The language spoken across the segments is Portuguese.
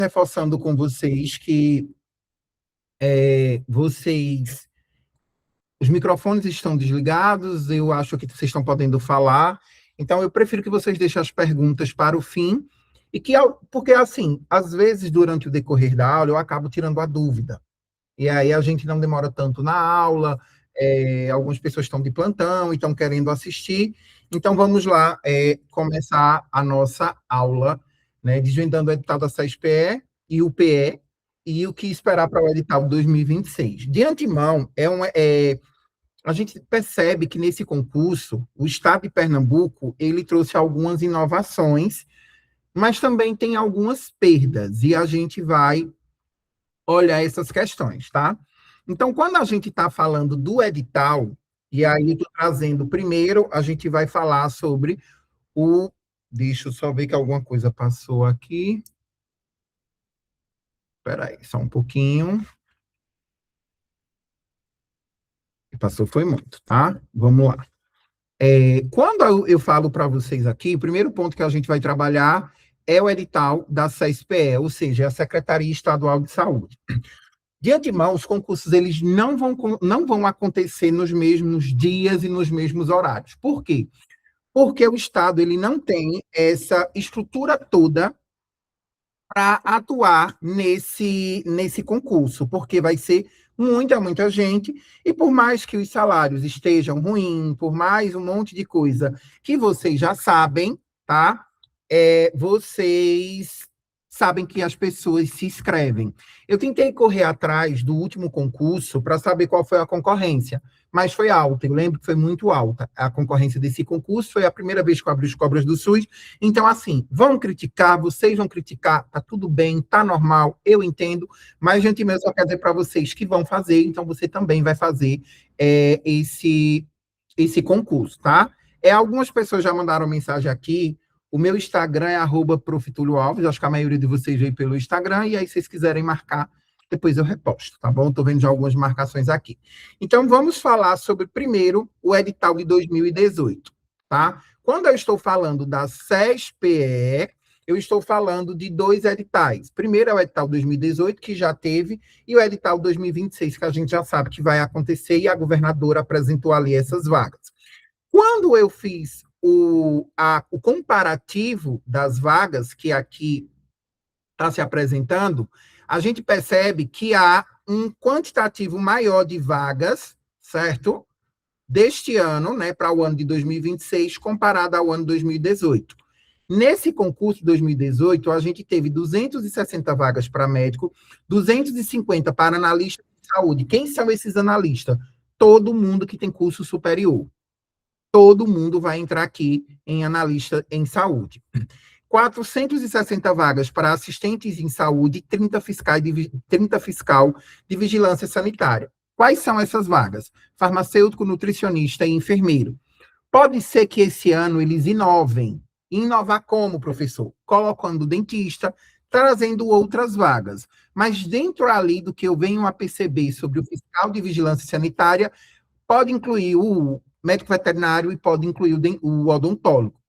reforçando com vocês que os microfones estão desligados, eu acho que vocês estão podendo falar, então eu prefiro que vocês deixem as perguntas para o fim, porque assim, às vezes durante o decorrer da aula eu acabo tirando a dúvida, e aí a gente não demora tanto na aula, algumas pessoas estão de plantão e estão querendo assistir, então vamos lá começar a nossa aula, né, desvendando o edital da SESPE e o PE, e o que esperar para o edital 2026. De antemão, a gente percebe que nesse concurso, o Estado de Pernambuco, ele trouxe algumas inovações, mas também tem algumas perdas, e a gente vai olhar essas questões, tá? Então, quando a gente está falando do edital, e aí estou trazendo primeiro, a gente vai falar sobre o... Deixa eu só ver que alguma coisa passou aqui. Espera aí, só um pouquinho. Passou foi muito, tá? Vamos lá. Quando eu falo para vocês aqui, o primeiro ponto que a gente vai trabalhar é o edital da SESPE, ou seja, a Secretaria Estadual de Saúde. De antemão, os concursos eles não vão acontecer nos mesmos dias e nos mesmos horários. Por quê? Porque o Estado ele não tem essa estrutura toda para atuar nesse concurso, porque vai ser muita gente, e por mais que os salários estejam ruins, por mais um monte de coisa que vocês já sabem, tá? Vocês sabem que as pessoas se inscrevem. Eu tentei correr atrás do último concurso para saber qual foi a concorrência, mas foi alta, eu lembro que foi muito alta a concorrência desse concurso, foi a primeira vez que eu abri os cobras do SUS, então, assim, vão criticar, vocês vão criticar, tá tudo bem, tá normal, eu entendo, mas, de antemão, eu só quero dizer para vocês que vão fazer, então você também vai fazer esse concurso, tá? Algumas pessoas já mandaram mensagem aqui, o meu Instagram é @proftulioalves, acho que a maioria de vocês veio pelo Instagram, e aí, se vocês quiserem marcar, depois eu reposto, tá bom? Estou vendo já algumas marcações aqui. Então, vamos falar sobre, primeiro, o edital de 2018, tá? Quando eu estou falando da SESPE, eu estou falando de dois editais. Primeiro é o edital 2018, que já teve, e o edital 2026, que a gente já sabe que vai acontecer, e a governadora apresentou ali essas vagas. Quando eu fiz o comparativo das vagas que aqui está se apresentando, a gente percebe que há um quantitativo maior de vagas, certo? Deste ano, né, para o ano de 2026, comparado ao ano 2018. Nesse concurso de 2018, a gente teve 260 vagas para médico, 250 para analista de saúde. Quem são esses analistas? Todo mundo que tem curso superior. Todo mundo vai entrar aqui em analista em saúde. 460 vagas para assistentes em saúde, 30 fiscal de vigilância sanitária. Quais são essas vagas? Farmacêutico, nutricionista e enfermeiro. Pode ser que esse ano eles inovem. Inovar como, professor? Colocando dentista, trazendo outras vagas. Mas dentro ali do que eu venho a perceber sobre o fiscal de vigilância sanitária, pode incluir o médico veterinário e pode incluir o odontólogo.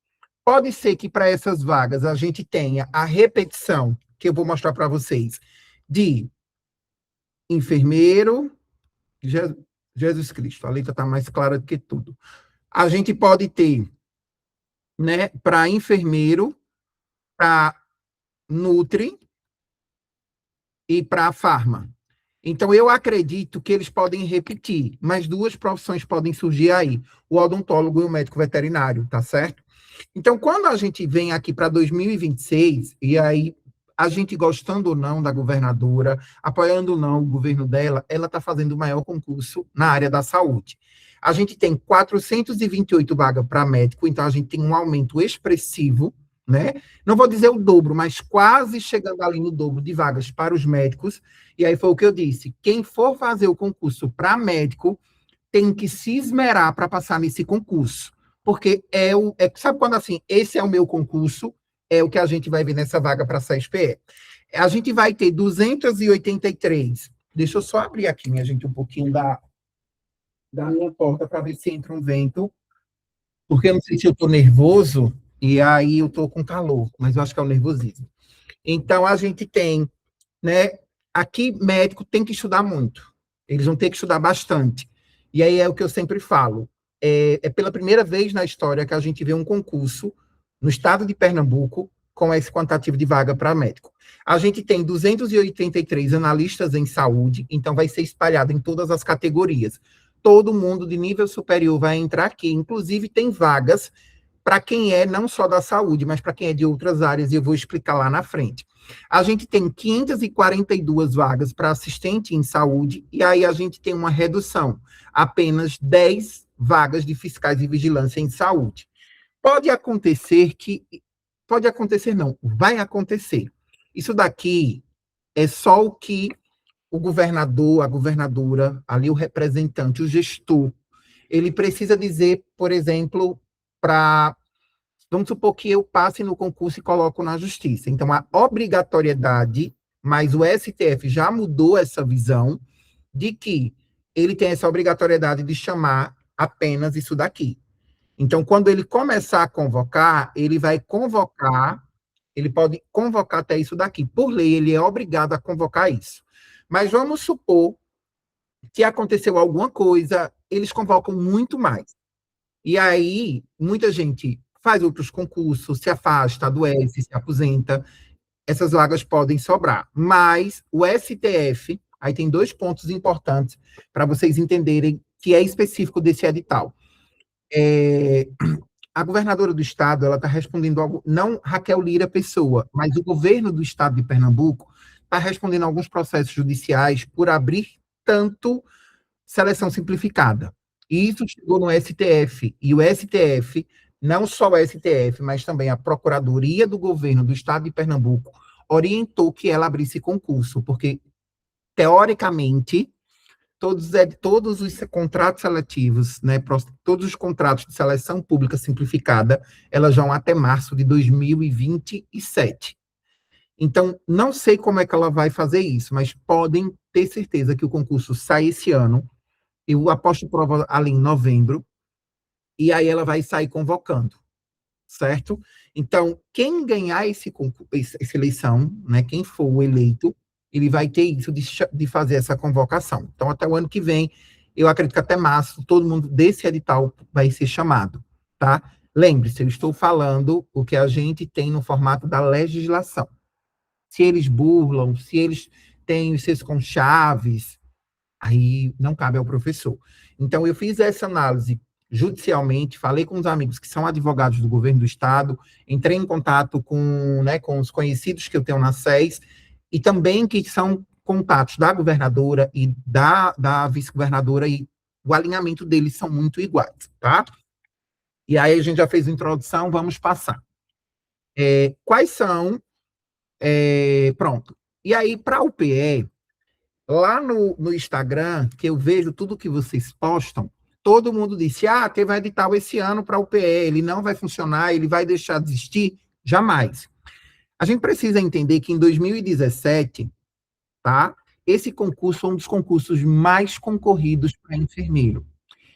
Pode ser que para essas vagas a gente tenha a repetição, que eu vou mostrar para vocês, de enfermeiro, Jesus Cristo, a letra está mais clara do que tudo. A gente pode ter, né, para enfermeiro, para nutri e para farma. Então, eu acredito que eles podem repetir, mas duas profissões podem surgir aí, o odontólogo e o médico veterinário, tá certo? Então, quando a gente vem aqui para 2026, e aí a gente gostando ou não da governadora, apoiando ou não o governo dela, ela está fazendo o maior concurso na área da saúde. A gente tem 428 vagas para médico, então a gente tem um aumento expressivo, né? Não vou dizer o dobro, mas quase chegando ali no dobro de vagas para os médicos. E aí foi o que eu disse: quem for fazer o concurso para médico tem que se esmerar para passar nesse concurso. Porque sabe quando assim, esse é o meu concurso, é o que a gente vai ver nessa vaga para a SESPE. A gente vai ter 283. Deixa eu só abrir aqui, minha gente, um pouquinho da minha porta para ver se entra um vento. Porque eu não sei se eu estou nervoso, e aí eu estou com calor, mas eu acho que é o nervosismo. Então, a gente tem, né, aqui médico tem que estudar muito, eles vão ter que estudar bastante. E aí é o que eu sempre falo, é pela primeira vez na história que a gente vê um concurso no estado de Pernambuco com esse quantitativo de vaga para médico. A gente tem 283 analistas em saúde, então vai ser espalhado em todas as categorias. Todo mundo de nível superior vai entrar aqui, inclusive tem vagas para quem é não só da saúde, mas para quem é de outras áreas, e eu vou explicar lá na frente. A gente tem 542 vagas para assistente em saúde, e aí a gente tem uma redução, apenas 10 vagas de fiscais de vigilância em saúde. Pode acontecer que. Pode acontecer, não, vai acontecer. Isso daqui é só o que o governador, a governadora, ali o representante, o gestor, ele precisa dizer, por exemplo, para. Vamos supor que eu passe no concurso e coloco na justiça. Então, a obrigatoriedade, mas o STF já mudou essa visão de que ele tem essa obrigatoriedade de chamar apenas isso daqui. Então, quando ele começar a convocar, ele vai convocar, ele pode convocar até isso daqui. Por lei, ele é obrigado a convocar isso. Mas vamos supor que aconteceu alguma coisa, eles convocam muito mais. E aí, muita gente faz outros concursos, se afasta, adoece, se aposenta, essas vagas podem sobrar. Mas o STF, aí tem 2 pontos importantes para vocês entenderem que é específico desse edital. A governadora do estado, ela está respondendo algo, não Raquel Lira Pessoa, mas o governo do estado de Pernambuco está respondendo a alguns processos judiciais por abrir tanto seleção simplificada. E isso chegou no STF, e o STF, não só o STF, mas também a Procuradoria do Governo do Estado de Pernambuco, orientou que ela abrisse concurso, porque, teoricamente, todos os contratos seletivos, né, todos os contratos de seleção pública simplificada, elas vão até março de 2027. Então, não sei como é que ela vai fazer isso, mas podem ter certeza que o concurso sai esse ano. Eu aposto prova ali em novembro, e aí ela vai sair convocando, certo? Então, quem ganhar essa eleição, né, quem for o eleito, ele vai ter isso de fazer essa convocação. Então, até o ano que vem, eu acredito que até março, todo mundo desse edital vai ser chamado, tá? Lembre-se, eu estou falando o que a gente tem no formato da legislação. Se eles burlam, se eles têm os seus conchaves, aí não cabe ao professor. Então, eu fiz essa análise judicialmente, falei com os amigos que são advogados do governo do estado, entrei em contato com, né, com os conhecidos que eu tenho na SES, e também que são contatos da governadora e da vice-governadora, e o alinhamento deles são muito iguais, tá? E aí a gente já fez a introdução, vamos passar. Quais são... pronto. E aí, para a UPE, lá no Instagram, que eu vejo tudo que vocês postam, todo mundo disse, teve um edital esse ano para a UPE, ele não vai funcionar, ele vai deixar de existir? Jamais. A gente precisa entender que em 2017, tá, esse concurso foi um dos concursos mais concorridos para enfermeiro.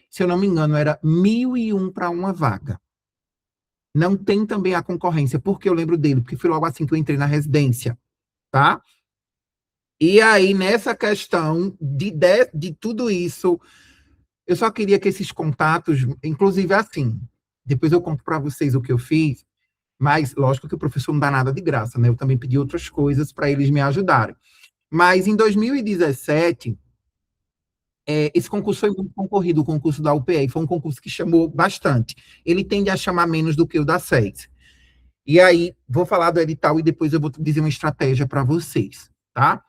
Se eu não me engano, era 1.001 para uma vaga. Não tem também a concorrência, porque eu lembro dele, porque foi logo assim que eu entrei na residência, tá? E aí, nessa questão de tudo isso, eu só queria que esses contatos, inclusive assim, depois eu conto para vocês o que eu fiz, mas lógico que o professor não dá nada de graça, né? Eu também pedi outras coisas para eles me ajudarem. Mas em 2017, esse concurso foi muito concorrido, o concurso da UPE, foi um concurso que chamou bastante. Ele tende a chamar menos do que o da SES. E aí, vou falar do edital e depois eu vou dizer uma estratégia para vocês, tá?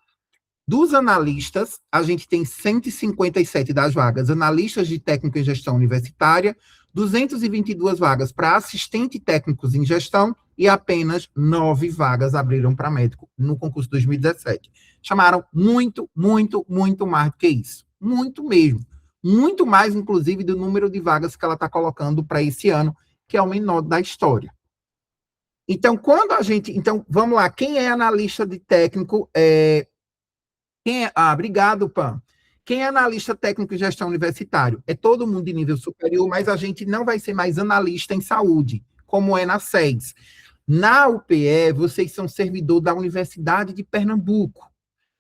Dos analistas, a gente tem 157 das vagas, analistas de técnico em gestão universitária, 222 vagas para assistente técnicos em gestão e apenas 9 vagas abriram para médico no concurso 2017. Chamaram muito, muito, muito mais do que isso. Muito mesmo. Muito mais, inclusive, do número de vagas que ela está colocando para esse ano, que é o menor da história. Então, vamos lá. Quem é analista de técnico? Obrigado, Pan. Quem é analista técnico em gestão universitário? É todo mundo de nível superior, mas a gente não vai ser mais analista em saúde, como é na SES. Na UPE, vocês são servidor da Universidade de Pernambuco.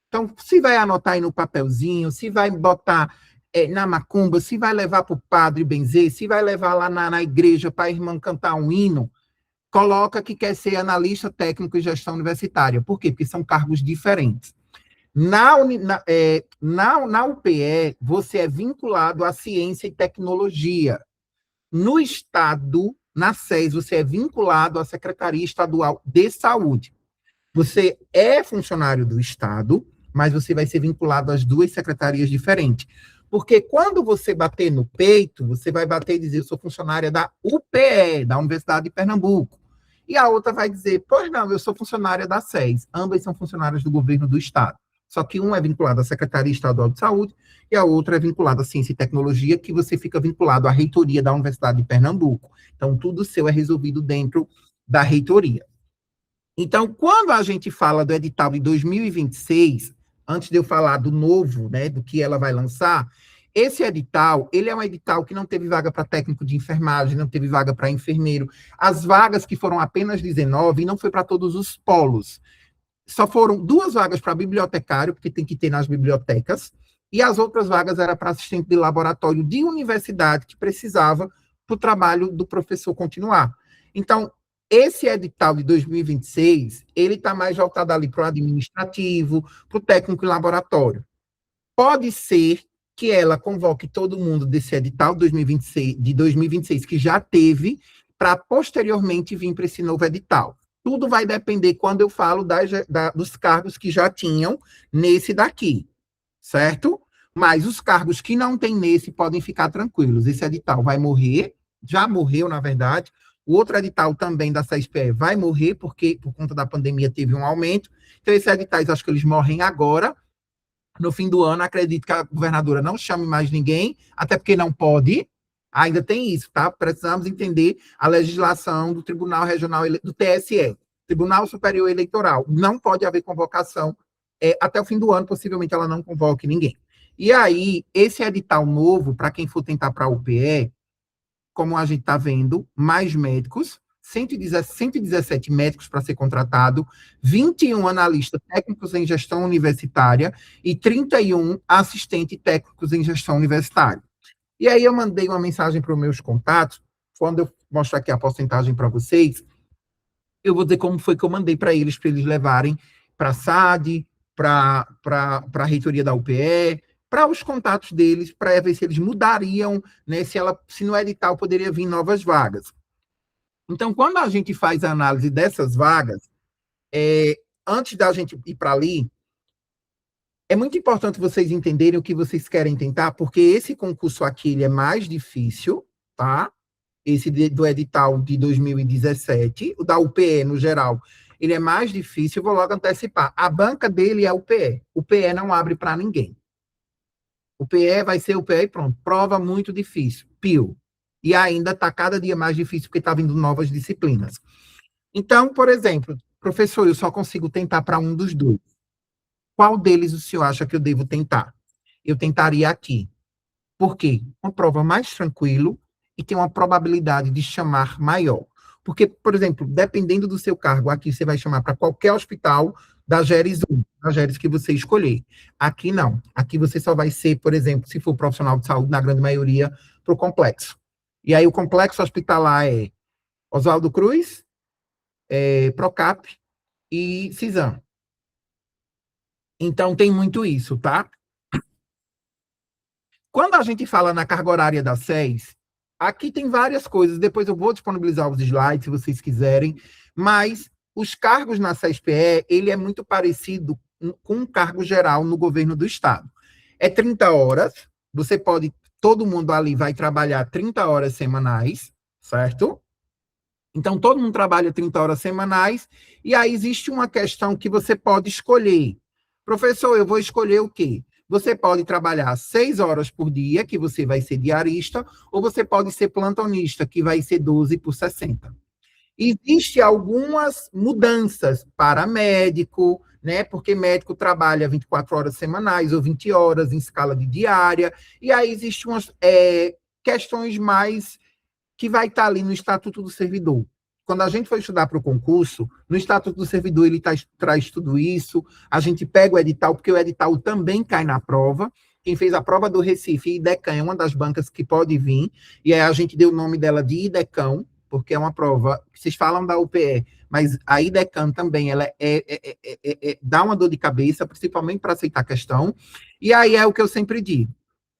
Então, se vai anotar aí no papelzinho, se vai botar na macumba, se vai levar para o padre benzer, se vai levar lá na igreja para a irmã cantar um hino, coloca que quer ser analista técnico em gestão universitária. Por quê? Porque são cargos diferentes. Na UPE, você é vinculado à ciência e tecnologia. No Estado, na SES, você é vinculado à Secretaria Estadual de Saúde. Você é funcionário do Estado, mas você vai ser vinculado às duas secretarias diferentes. Porque quando você bater no peito, você vai bater e dizer, eu sou funcionária da UPE, da Universidade de Pernambuco. E a outra vai dizer, pois não, eu sou funcionária da SES. Ambas são funcionárias do governo do Estado. Só que uma é vinculada à Secretaria Estadual de Saúde e a outra é vinculada à Ciência e Tecnologia, que você fica vinculado à reitoria da Universidade de Pernambuco. Então, tudo seu é resolvido dentro da reitoria. Então, quando a gente fala do edital de 2026, antes de eu falar do novo, né, do que ela vai lançar, esse edital, ele é um edital que não teve vaga para técnico de enfermagem, não teve vaga para enfermeiro. As vagas que foram apenas 19 não foi para todos os polos. Só foram 2 vagas para bibliotecário, porque tem que ter nas bibliotecas, e as outras vagas eram para assistente de laboratório de universidade, que precisava para o trabalho do professor continuar. Então, esse edital de 2026, ele está mais voltado ali para o administrativo, para o técnico em laboratório. Pode ser que ela convoque todo mundo desse edital de 2026, que já teve, para posteriormente vir para esse novo edital. Tudo vai depender quando eu falo dos cargos que já tinham nesse daqui, certo? Mas os cargos que não tem nesse podem ficar tranquilos. Esse edital vai morrer, já morreu, na verdade. O outro edital também da CESPE vai morrer, porque por conta da pandemia teve um aumento. Então, esses editais, acho que eles morrem agora. No fim do ano, acredito que a governadora não chame mais ninguém, até porque não pode. Ainda tem isso, tá? Precisamos entender a legislação do Tribunal Regional, do TSE, Tribunal Superior Eleitoral. Não pode haver convocação até o fim do ano, possivelmente ela não convoque ninguém. E aí, esse edital novo, para quem for tentar para a UPE, como a gente está vendo, mais médicos, 117 médicos para ser contratado, 21 analistas técnicos em gestão universitária e 31 assistentes técnicos em gestão universitária. E aí eu mandei uma mensagem para os meus contatos, quando eu mostrar aqui a porcentagem para vocês, eu vou dizer como foi que eu mandei para eles levarem para a SAD, para a reitoria da UPE, para os contatos deles, para ver se eles mudariam, né, se no edital poderia vir novas vagas. Então, quando a gente faz a análise dessas vagas, antes da gente ir para ali, é muito importante vocês entenderem o que vocês querem tentar, porque esse concurso aqui ele é mais difícil, tá? Esse do edital de 2017, o da UPE, no geral, ele é mais difícil, eu vou logo antecipar. A banca dele é a UPE. O PE não abre para ninguém. O PE vai ser o PE e pronto. Prova muito difícil. Pio. E ainda está cada dia mais difícil, porque está vindo novas disciplinas. Então, por exemplo, professor, eu só consigo tentar para um dos dois. Qual deles o senhor acha que eu devo tentar? Eu tentaria aqui. Por quê? Uma prova mais tranquilo e tem uma probabilidade de chamar maior. Porque, por exemplo, dependendo do seu cargo, aqui você vai chamar para qualquer hospital da GERES 1, da GERES que você escolher. Aqui não. Aqui você só vai ser, por exemplo, se for profissional de saúde, na grande maioria, para o complexo. E aí o complexo hospitalar é Oswaldo Cruz, Procap e Cisam. Então, tem muito isso, tá? Quando a gente fala na carga horária da SES, aqui tem várias coisas, depois eu vou disponibilizar os slides, se vocês quiserem, mas os cargos na SES-PE, ele é muito parecido com um cargo geral no governo do Estado. É 30 horas, todo mundo ali vai trabalhar 30 horas semanais, certo? Então, todo mundo trabalha 30 horas semanais, e aí existe uma questão que você pode escolher. Professor, eu vou escolher o quê? Você pode trabalhar 6 horas por dia, que você vai ser diarista, ou você pode ser plantonista, que vai ser 12 por 60. Existem algumas mudanças para médico, né? Porque médico trabalha 24 horas semanais ou 20 horas em escala de diária, e aí existem umas questões mais que vai estar ali no Estatuto do Servidor. quando a gente foi estudar para o concurso, no Estatuto do Servidor ele traz tudo isso, a gente pega o edital, porque o edital também cai na prova. Quem fez a prova do Recife, IDECAM, é uma das bancas que pode vir, e aí a gente deu o nome dela de IDECAM, porque é uma prova, vocês falam da UPE, mas a IDECAM também, ela dá uma dor de cabeça, principalmente para aceitar a questão, e aí é o que eu sempre digo,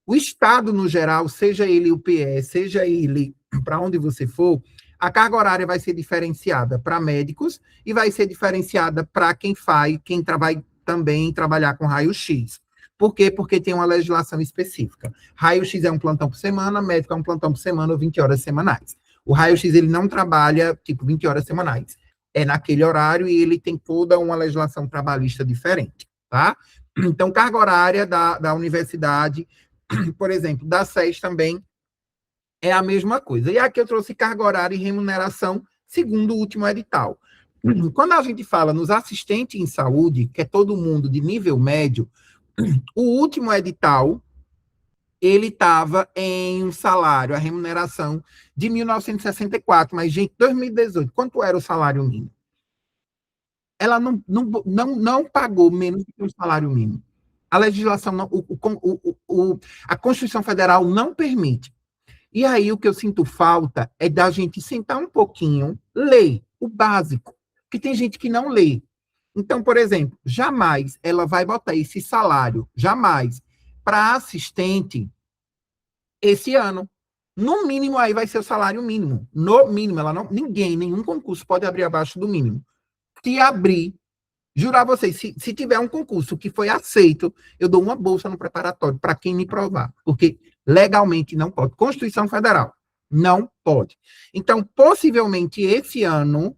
o Estado, no geral, seja ele UPE, seja ele para onde você for, a carga horária vai ser diferenciada para médicos e vai ser diferenciada para quem vai também trabalhar com raio-x. Por quê? Porque tem uma legislação específica. Raio-x é um plantão por semana, médico é um plantão por semana ou 20 horas semanais. O raio-x, ele não trabalha, 20 horas semanais. É naquele horário e ele tem toda uma legislação trabalhista diferente, tá? Então, carga horária da universidade, por exemplo, da SES também é a mesma coisa. E aqui eu trouxe carga horária e remuneração, segundo o último edital. Quando a gente fala nos assistentes em saúde, que é todo mundo de nível médio, o último edital, ele estava em um salário, a remuneração de 1964, mas, gente, 2018, quanto era o salário mínimo? Ela não pagou menos do que o salário mínimo. A legislação, a Constituição Federal não permite. E aí o que eu sinto falta é da gente sentar um pouquinho, ler o básico, que tem gente que não lê. Então, por exemplo, jamais ela vai botar esse salário, jamais, para assistente esse ano. No mínimo, aí vai ser o salário mínimo. No mínimo, nenhum concurso pode abrir abaixo do mínimo. Se abrir, jurar vocês, se tiver um concurso que foi aceito, eu dou uma bolsa no preparatório para quem me provar. Porque legalmente não pode. Constituição Federal, não pode. Então, possivelmente, este ano,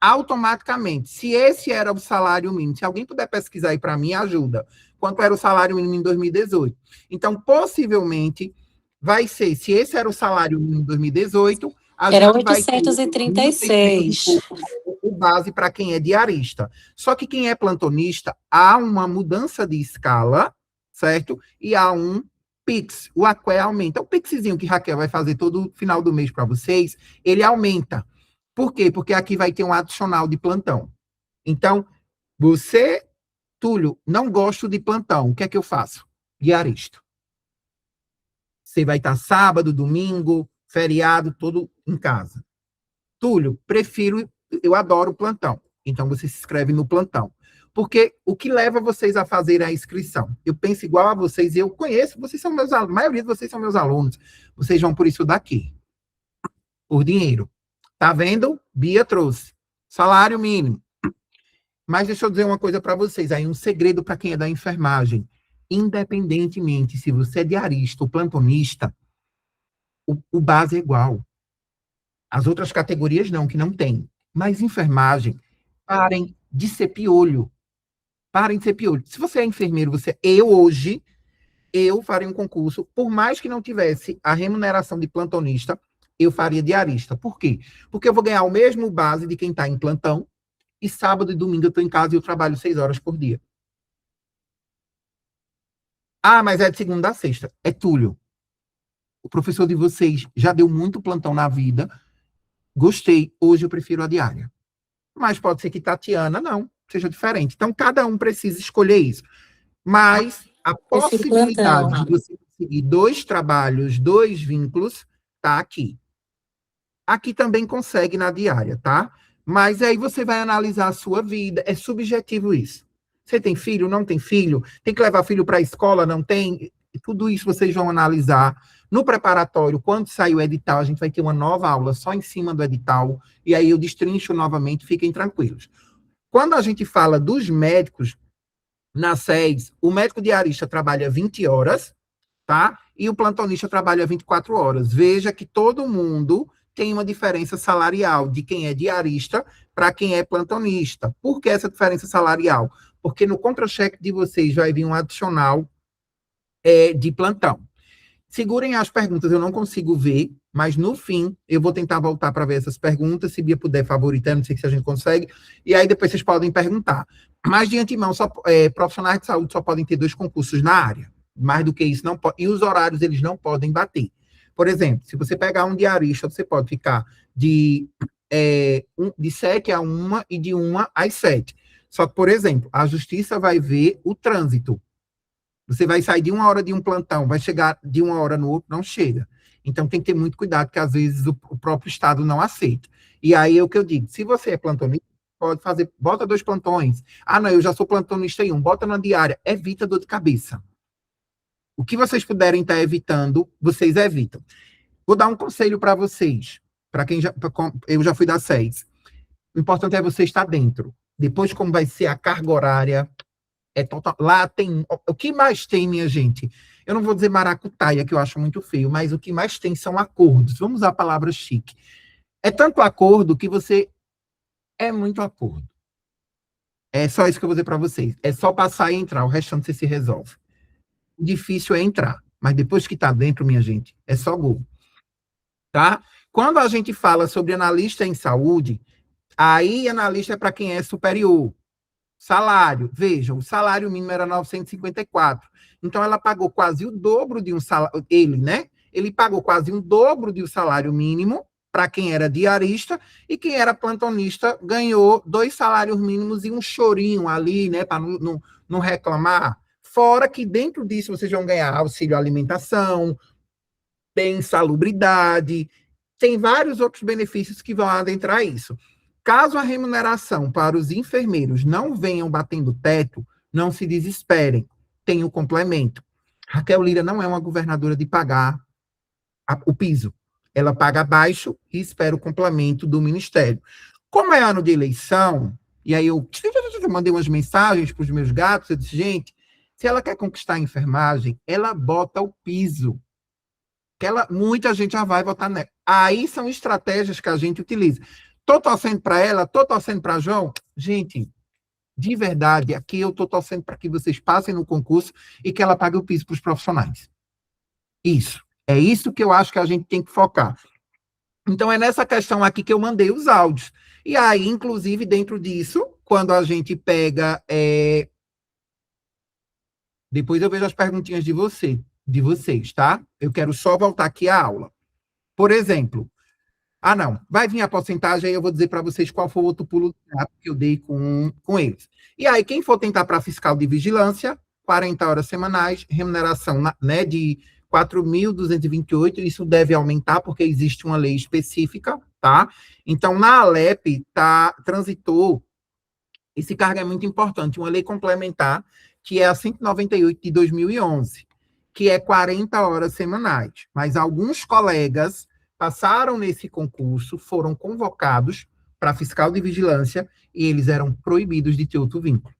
automaticamente, se esse era o salário mínimo, se alguém puder pesquisar aí para mim, ajuda. Quanto era o salário mínimo em 2018? Então, possivelmente, vai ser, se esse era o salário mínimo em 2018, era 836. O base para quem é diarista. Só que quem é plantonista, há uma mudança de escala, certo? E há um Pix, o Aqué aumenta. O Pixzinho que Raquel vai fazer todo final do mês para vocês, ele aumenta. Por quê? Porque aqui vai ter um adicional de plantão. Então, você, Túlio, não gosto de plantão. O que é que eu faço? Diarista. Você vai estar sábado, domingo, feriado, todo em casa. Túlio, eu adoro plantão. Então, você se inscreve no plantão. Porque o que leva vocês a fazer a inscrição? Eu penso igual a vocês, eu conheço, vocês são meus alunos, a maioria de vocês são meus alunos. Vocês vão por isso daqui. Por dinheiro. Tá vendo? Bia trouxe. Salário mínimo. Mas deixa eu dizer uma coisa para vocês, aí um segredo para quem é da enfermagem. Independentemente se você é diarista ou plantonista, o base é igual. As outras categorias não, que não tem. Mas enfermagem, parem de ser piolho. Parem de ser piolho. Se você é enfermeiro, eu faria um concurso, por mais que não tivesse a remuneração de plantonista, eu faria diarista. Por quê? Porque eu vou ganhar o mesmo base de quem está em plantão, e sábado e domingo eu estou em casa e eu trabalho 6 horas por dia. Ah, mas é de segunda a sexta. É Túlio. O professor de vocês já deu muito plantão na vida. Gostei. Hoje eu prefiro a diária. Mas pode ser que Tatiana não seja diferente. Então, cada um precisa escolher isso. Mas a possibilidade de você conseguir 2 trabalhos, 2 vínculos, está aqui. Aqui também consegue na diária, tá? Mas aí você vai analisar a sua vida. É subjetivo isso. Você tem filho? Não tem filho? Tem que levar filho para a escola? Não tem? Tudo isso vocês vão analisar. No preparatório, quando sair o edital, a gente vai ter uma nova aula só em cima do edital, e aí eu destrincho novamente, fiquem tranquilos. Quando a gente fala dos médicos, na SES, o médico diarista trabalha 20 horas, tá? E o plantonista trabalha 24 horas. Veja que todo mundo tem uma diferença salarial de quem é diarista para quem é plantonista. Por que essa diferença salarial? Porque no contra-cheque de vocês vai vir um adicional de plantão. Segurem as perguntas, eu não consigo ver, mas no fim eu vou tentar voltar para ver essas perguntas, se Bia puder favoritar, não sei se a gente consegue, e aí depois vocês podem perguntar. Mas de antemão, profissionais de saúde só podem ter 2 concursos na área. Mais do que isso, não pode. E os horários eles não podem bater. Por exemplo, se você pegar um diarista, você pode ficar de 7 a 1 e de 1 às 7. Só que, por exemplo, a justiça vai ver o trânsito. Você vai sair de 1 hora de um plantão, vai chegar de 1 hora no outro, não chega. Então tem que ter muito cuidado, porque às vezes o próprio Estado não aceita. E aí é o que eu digo, se você é plantonista, pode fazer, bota 2 plantões. Ah, não, eu já sou plantonista em 1, bota na diária, evita dor de cabeça. O que vocês puderem estar evitando, vocês evitam. Vou dar um conselho para vocês, para quem eu já fui da SES. O importante é você estar dentro. Depois, como vai ser a carga horária, total. Lá tem. O que mais tem, minha gente? Eu não vou dizer maracutaia, que eu acho muito feio, mas o que mais tem são acordos. Vamos usar a palavra chique. É tanto acordo que você. É muito acordo. É só isso que eu vou dizer para vocês. É só passar e entrar, o restante você se resolve. O difícil é entrar. Mas depois que está dentro, minha gente, é só gol. Tá? Quando a gente fala sobre analista em saúde, aí analista é para quem é superior. Salário, veja, o salário mínimo era 954. Então, ela pagou quase o dobro de um salário, ele pagou quase o dobro de um salário mínimo para quem era diarista, e quem era plantonista ganhou 2 salários mínimos e um chorinho ali, né, para não reclamar. Fora que dentro disso vocês vão ganhar auxílio alimentação, tem insalubridade, tem vários outros benefícios que vão adentrar isso. Caso a remuneração para os enfermeiros não venham batendo teto, não se desesperem, tem o complemento. Raquel Lira não é uma governadora de pagar o piso. Ela paga abaixo e espera o complemento do Ministério. Como é ano de eleição, e aí eu mandei umas mensagens para os meus gatos, eu disse, gente, se ela quer conquistar a enfermagem, ela bota o piso. Muita gente já vai votar nela. Aí são estratégias que a gente utiliza. Estou torcendo para ela, estou torcendo para João. Gente, de verdade, aqui eu estou torcendo para que vocês passem no concurso e que ela pague o piso para os profissionais. Isso. É isso que eu acho que a gente tem que focar. Então, é nessa questão aqui que eu mandei os áudios. E aí, inclusive, dentro disso, quando a gente pega... Depois eu vejo as perguntinhas de vocês, tá? Eu quero só voltar aqui à aula. Por exemplo... Ah, não. Vai vir a porcentagem, aí eu vou dizer para vocês qual foi o outro pulo do gato que eu dei com eles. E aí, quem for tentar para fiscal de vigilância, 40 horas semanais, remuneração de 4.228, isso deve aumentar, porque existe uma lei específica, tá? Então, na Alep, transitou, esse cargo é muito importante, uma lei complementar, que é a 198 de 2011, que é 40 horas semanais. Mas alguns colegas passaram nesse concurso, foram convocados para fiscal de vigilância e eles eram proibidos de ter outro vínculo.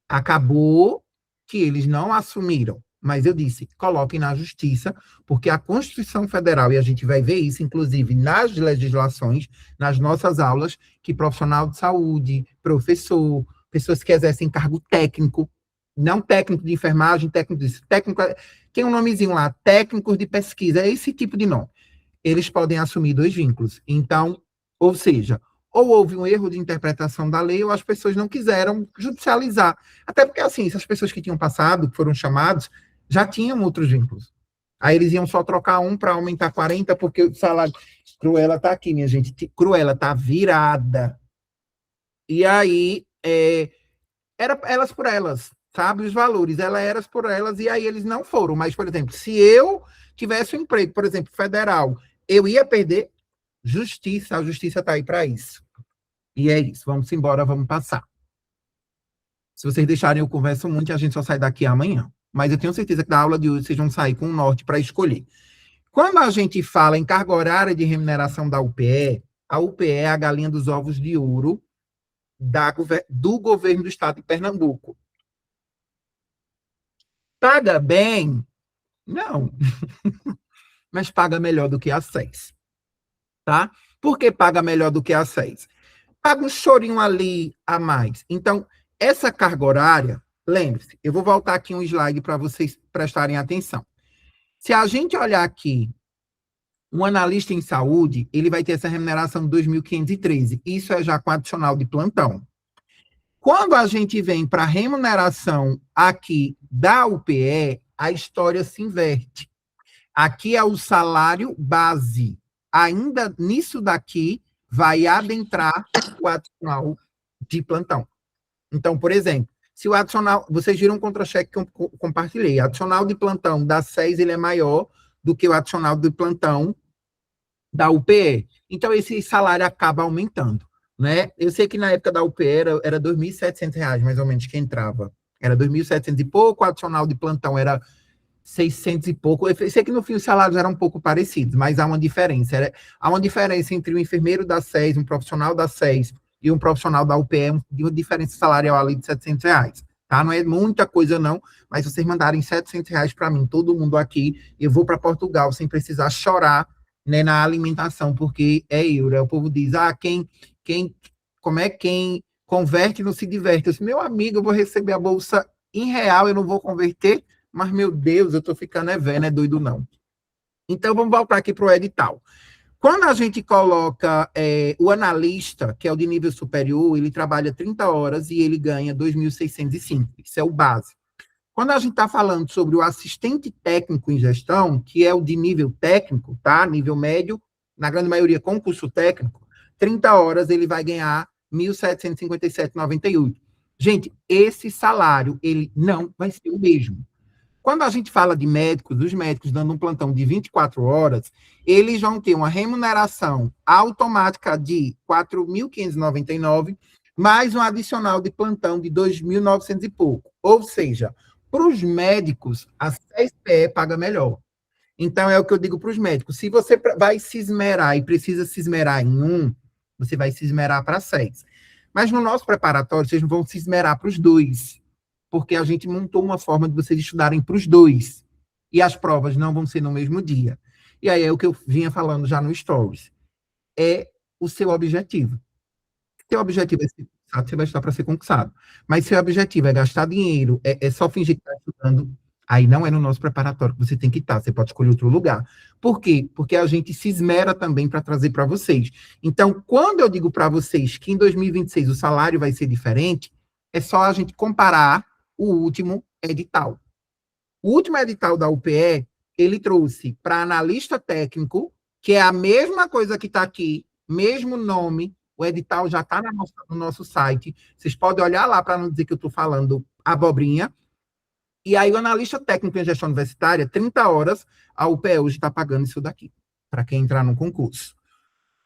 Acabou que eles não assumiram, mas eu disse, coloquem na justiça, porque a Constituição Federal, e a gente vai ver isso, inclusive, nas legislações, nas nossas aulas, que profissional de saúde, professor, pessoas que exercem cargo técnico, não técnico de enfermagem, técnico, tem um nomezinho lá, técnicos de pesquisa, é esse tipo de nome. Eles podem assumir 2 vínculos. Então, ou seja, ou houve um erro de interpretação da lei, ou as pessoas não quiseram judicializar. Até porque, assim, essas pessoas que tinham passado, que foram chamados, já tinham outros vínculos. Aí eles iam só trocar um para aumentar 40, porque o salário... Cruella está aqui, minha gente. Cruella está virada. E aí, era elas por elas, sabe? Os valores, ela era por elas, e aí eles não foram. Mas, por exemplo, se eu tivesse um emprego, por exemplo, federal, eu ia perder justiça, a justiça está aí para isso. E é isso, vamos embora, vamos passar. Se vocês deixarem, eu converso muito e a gente só sai daqui amanhã. Mas eu tenho certeza que da aula de hoje vocês vão sair com o norte para escolher. Quando a gente fala em carga horária de remuneração da UPE, a UPE é a galinha dos ovos de ouro do governo do estado de Pernambuco. Paga bem? Não. Mas paga melhor do que a SES. Tá? Por que paga melhor do que a SES? Paga um chorinho ali a mais. Então, essa carga horária, lembre-se, eu vou voltar aqui um slide para vocês prestarem atenção. Se a gente olhar aqui, um analista em saúde, ele vai ter essa remuneração de 2.513. Isso é já com adicional de plantão. Quando a gente vem para a remuneração aqui da UPE, a história se inverte. Aqui é o salário base. Ainda nisso daqui vai adentrar o adicional de plantão. Então, por exemplo, se o adicional, vocês viram o contra-cheque que eu compartilhei, adicional de plantão da SES, ele é maior do que o adicional de plantão da UPE. Então, esse salário acaba aumentando, né? Eu sei que na época da UPE era R$ 2.700, mais ou menos, que entrava. Era 2.700 e pouco, o adicional de plantão era 600 e pouco. Eu sei que no fim os salários eram um pouco parecidos, mas há uma diferença. Há uma diferença entre um enfermeiro da SES, um profissional da SES e um profissional da UPE, de uma diferença salarial ali de R$ 700. Tá? Não é muita coisa, não, mas vocês mandarem R$ 700 para mim, todo mundo aqui, eu vou para Portugal sem precisar chorar, né, na alimentação, porque é euro. O povo diz, quem converte não se diverte. Eu disse, meu amigo, eu vou receber a bolsa em real, eu não vou converter, mas, meu Deus, eu estou ficando velho, não é doido, não. Então, vamos voltar aqui para o edital. Quando a gente coloca o analista, que é o de nível superior, ele trabalha 30 horas e ele ganha 2.605. Isso é o básico. Quando a gente está falando sobre o assistente técnico em gestão, que é o de nível técnico, tá? Nível médio, na grande maioria com curso técnico, 30 horas ele vai ganhar 1.757,98. Gente, esse salário, ele não vai ser o mesmo. Quando a gente fala de médicos, os médicos dando um plantão de 24 horas, eles vão ter uma remuneração automática de 4.599, mais um adicional de plantão de 2.900 e pouco. Ou seja, para os médicos, a CSPE paga melhor. Então, é o que eu digo para os médicos. Se você vai se esmerar e precisa se esmerar em um, você vai se esmerar para 6. Mas no nosso preparatório, vocês vão se esmerar para os dois, porque a gente montou uma forma de vocês estudarem para os dois. E as provas não vão ser no mesmo dia. E aí é o que eu vinha falando já no Stories. É o seu objetivo. Seu objetivo é ser concursado, você vai estudar para ser concursado. Mas seu objetivo é gastar dinheiro, é só fingir que está estudando, aí não é no nosso preparatório que você tem que estar, você pode escolher outro lugar. Por quê? Porque a gente se esmera também para trazer para vocês. Então, quando eu digo para vocês que em 2026 o salário vai ser diferente, é só a gente comparar o último edital. O último edital da UPE, ele trouxe para analista técnico, que é a mesma coisa que está aqui, mesmo nome, o edital já está no nosso site. Vocês podem olhar lá para não dizer que eu estou falando abobrinha. E aí, o analista técnico em gestão universitária, 30 horas, a UPE hoje está pagando isso daqui, para quem entrar no concurso.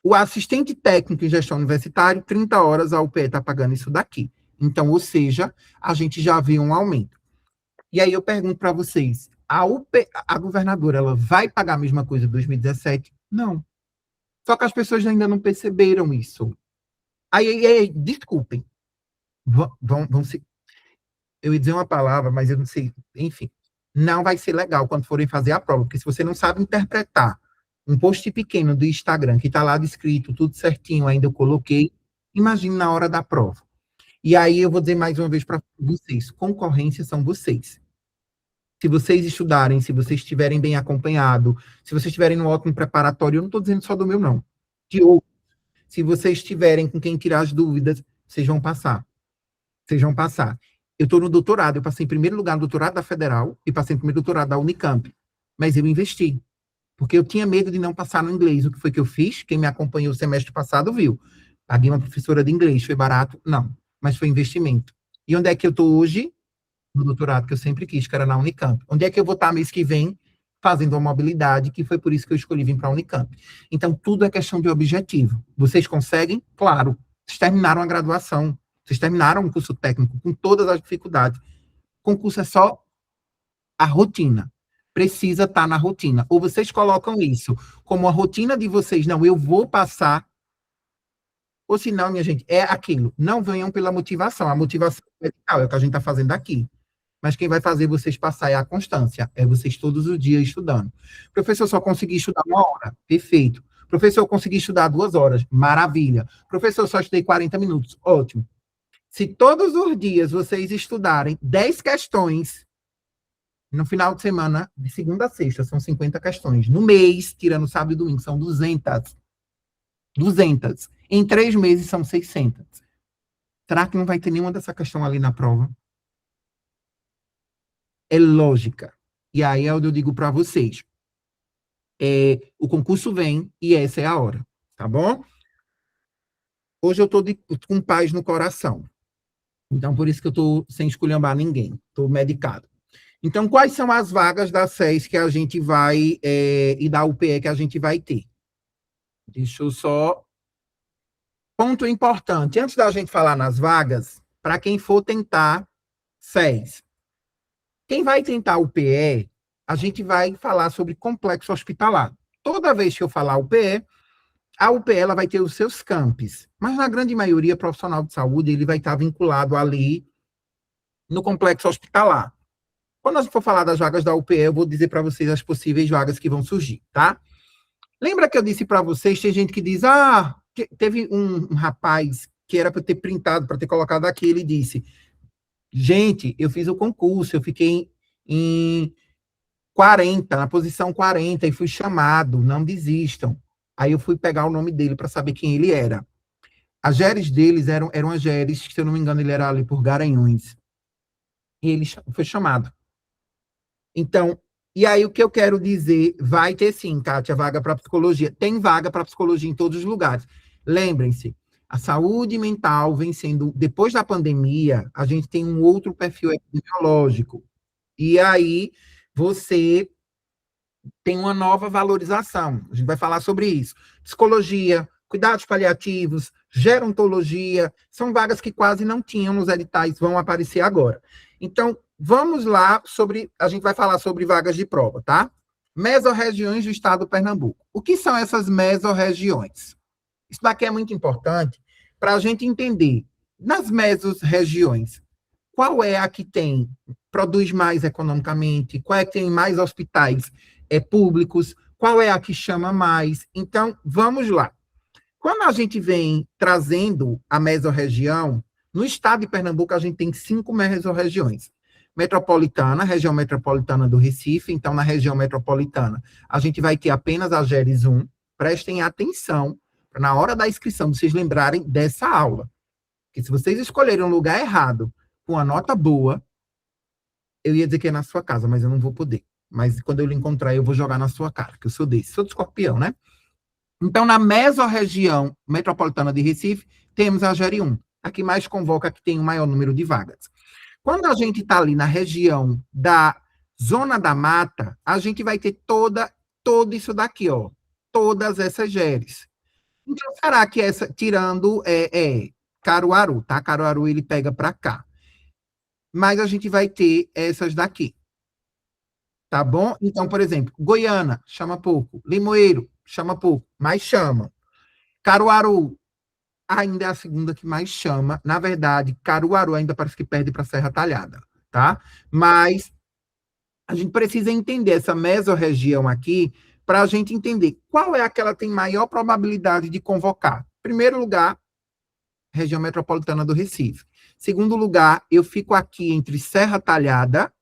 O assistente técnico em gestão universitária, 30 horas, a UPE está pagando isso daqui. Então, ou seja, a gente já viu um aumento. E aí eu pergunto para vocês, a governadora, ela vai pagar a mesma coisa em 2017? Não. Só que as pessoas ainda não perceberam isso. Aí desculpem, vão se... Eu ia dizer uma palavra, mas eu não sei. Enfim, não vai ser legal quando forem fazer a prova, porque se você não sabe interpretar um post pequeno do Instagram, que está lá descrito, tudo certinho, ainda eu coloquei, imagine na hora da prova. E aí eu vou dizer mais uma vez para vocês, concorrência são vocês. Se vocês estudarem, se vocês estiverem bem acompanhados, se vocês estiverem no ótimo preparatório, eu não estou dizendo só do meu, não. De outro. Se vocês estiverem com quem tirar as dúvidas, vocês vão passar. Vocês vão passar. Eu estou no doutorado, eu passei em primeiro lugar no doutorado da Federal e passei em primeiro doutorado da Unicamp. Mas eu investi. Porque eu tinha medo de não passar no inglês. O que foi que eu fiz? Quem me acompanhou o semestre passado viu. Paguei uma professora de inglês. Foi barato? Não. Mas foi investimento. E onde é que eu estou hoje? No doutorado que eu sempre quis, que era na Unicamp. Onde é que eu vou estar mês que vem? Fazendo a mobilidade, que foi por isso que eu escolhi vir para a Unicamp. Então, tudo é questão de objetivo. Vocês conseguem? Claro. Vocês terminaram a graduação. Vocês terminaram um curso técnico com todas as dificuldades. Concurso é só a rotina. Precisa estar na rotina. Ou vocês colocam isso como a rotina de vocês. Não, eu vou passar. Ou se não, minha gente, é aquilo. Não venham pela motivação. A motivação é o que a gente está fazendo aqui. Mas quem vai fazer vocês passar é a constância. É vocês todos os dias estudando. Professor, só consegui estudar 1 hora? Perfeito. Professor, eu consegui estudar 2 horas? Maravilha. Professor, só estudei 40 minutos? Ótimo. Se todos os dias vocês estudarem 10 questões, no final de semana, de segunda a sexta, são 50 questões. No mês, tirando sábado e domingo, são 200. 200. Em 3 meses, são 600. Será que não vai ter nenhuma dessa questão ali na prova? É lógica. E aí é onde eu digo para vocês. o concurso vem e essa é a hora, tá bom? Hoje eu estou com paz no coração. Então, por isso que eu estou sem esculhambar ninguém. Estou medicado. Então, quais são as vagas da SES que a gente vai, e da UPE que a gente vai ter? Deixa eu só... Ponto importante. Antes da gente falar nas vagas, para quem for tentar SES. Quem vai tentar UPE, a gente vai falar sobre complexo hospitalar. Toda vez que eu falar UPE, a UPE ela vai ter os seus campos, mas na grande maioria, profissional de saúde, ele vai estar vinculado ali no complexo hospitalar. Quando a gente for falar das vagas da UPE, eu vou dizer para vocês as possíveis vagas que vão surgir, tá? Lembra que eu disse para vocês, tem gente que diz, teve um rapaz que era para ter printado, para ter colocado aqui, ele disse, gente, eu fiz o concurso, eu fiquei em 40, na posição 40, e fui chamado, não desistam. Aí eu fui pegar o nome dele para saber quem ele era. As geres deles eram as geres, se eu não me engano, ele era ali por Garanhuns. E ele foi chamado. Então, e aí o que eu quero dizer, vai ter sim, Kátia, vaga para psicologia. Tem vaga para psicologia em todos os lugares. Lembrem-se, a saúde mental vem sendo, depois da pandemia, a gente tem um outro perfil epidemiológico. E aí você tem uma nova valorização. A gente vai falar sobre isso. Psicologia, cuidados paliativos, gerontologia, são vagas que quase não tinham nos editais, vão aparecer agora. Então, vamos lá a gente vai falar sobre vagas de prova, tá? Mesorregiões do estado do Pernambuco. O que são essas mesorregiões? Isso daqui é muito importante para a gente entender. Nas mesorregiões, qual é a que produz mais economicamente? Qual é a que tem mais hospitais públicos? Qual é a que chama mais? Então, vamos lá. Quando a gente vem trazendo a mesorregião, no estado de Pernambuco, a gente tem 5 mesorregiões. Metropolitana, região metropolitana do Recife. Então, na região metropolitana, a gente vai ter apenas a GERES 1. Prestem atenção, para na hora da inscrição, vocês lembrarem dessa aula. Porque se vocês escolherem um lugar errado, com a nota boa, eu ia dizer que é na sua casa, mas eu não vou poder. Mas quando eu lhe encontrar, eu vou jogar na sua cara, que eu sou desse. Sou de Escorpião, né? Então, na mesorregião metropolitana de Recife, temos a GERE 1, a que mais convoca, a que tem o maior número de vagas. Quando a gente está ali na região da Zona da Mata, a gente vai ter todo isso daqui, ó. Todas essas GERES. Então, será que essa, tirando Caruaru, tá? Caruaru, ele pega para cá. Mas a gente vai ter essas daqui. Tá bom? Então, por exemplo, Goiânia, chama pouco. Limoeiro, chama pouco, mas chama. Caruaru, ainda é a segunda que mais chama. Na verdade, Caruaru ainda parece que perde para Serra Talhada, tá? Mas a gente precisa entender essa mesorregião aqui para a gente entender qual é aquela que tem maior probabilidade de convocar. Primeiro lugar, região metropolitana do Recife. Segundo lugar, eu fico aqui entre Serra Talhada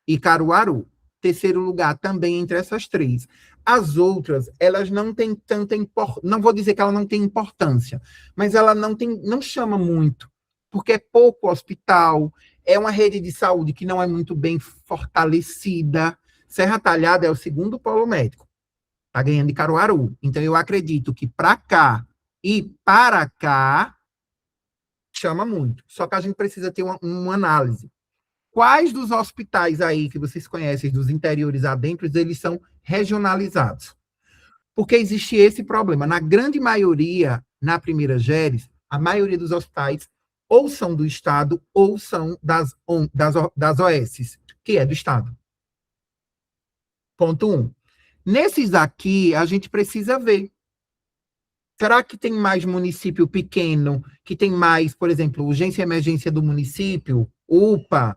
e Caruaru. Terceiro lugar, também entre essas 3. As outras, elas não têm tanta importância. Não vou dizer que ela não tem importância, mas ela não chama muito, porque é pouco hospital, é uma rede de saúde que não é muito bem fortalecida. Serra Talhada é o segundo polo médico. Está ganhando de Caruaru. Então, eu acredito que para cá e para cá chama muito. Só que a gente precisa ter uma análise. Quais dos hospitais aí que vocês conhecem, dos interiores adentro, eles são regionalizados? Porque existe esse problema. Na grande maioria, na primeira GERES, a maioria dos hospitais ou são do Estado ou são das OS, que é do Estado. Ponto 1. Nesses aqui, a gente precisa ver. Será que tem mais município pequeno, que tem mais, por exemplo, urgência e emergência do município, UPA,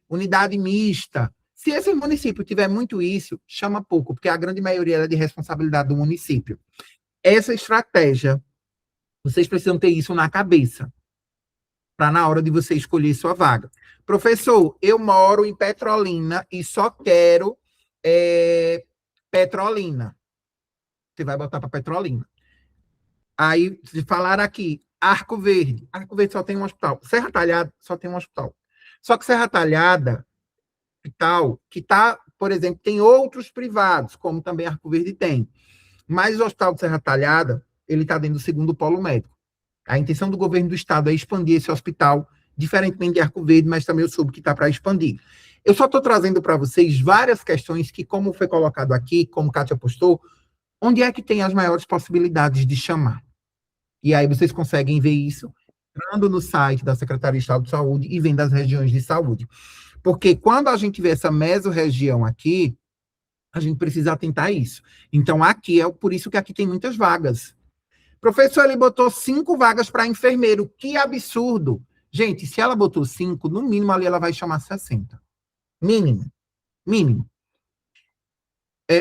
unidade mista? Se esse município tiver muito isso, chama pouco, porque a grande maioria é de responsabilidade do município. Essa estratégia, vocês precisam ter isso na cabeça, para na hora de você escolher sua vaga. Professor, eu moro em Petrolina e só quero Petrolina. Você vai botar para Petrolina. Aí, se falar aqui, Arco Verde só tem um hospital. Serra Talhada só tem um hospital. Só que Serra Talhada, hospital, que está por exemplo, tem outros privados, como também Arco Verde tem. Mas o Hospital de Serra Talhada, ele está dentro do segundo polo médico. A intenção do governo do estado é expandir esse hospital, diferentemente de Arco Verde, mas também eu soube que está para expandir. Eu só estou trazendo para vocês várias questões que, como foi colocado aqui, como Kátia postou, onde é que tem as maiores possibilidades de chamar? E aí vocês conseguem ver isso entrando no site da Secretaria de Estado de Saúde e vendo as regiões de saúde. Porque quando a gente vê essa mesorregião aqui, a gente precisa atentar a isso. Então, aqui é por isso que aqui tem muitas vagas. Professor, ele botou 5 vagas para enfermeiro. Que absurdo! Gente, se ela botou 5, no mínimo ali ela vai chamar 60. Mínimo. Mínimo.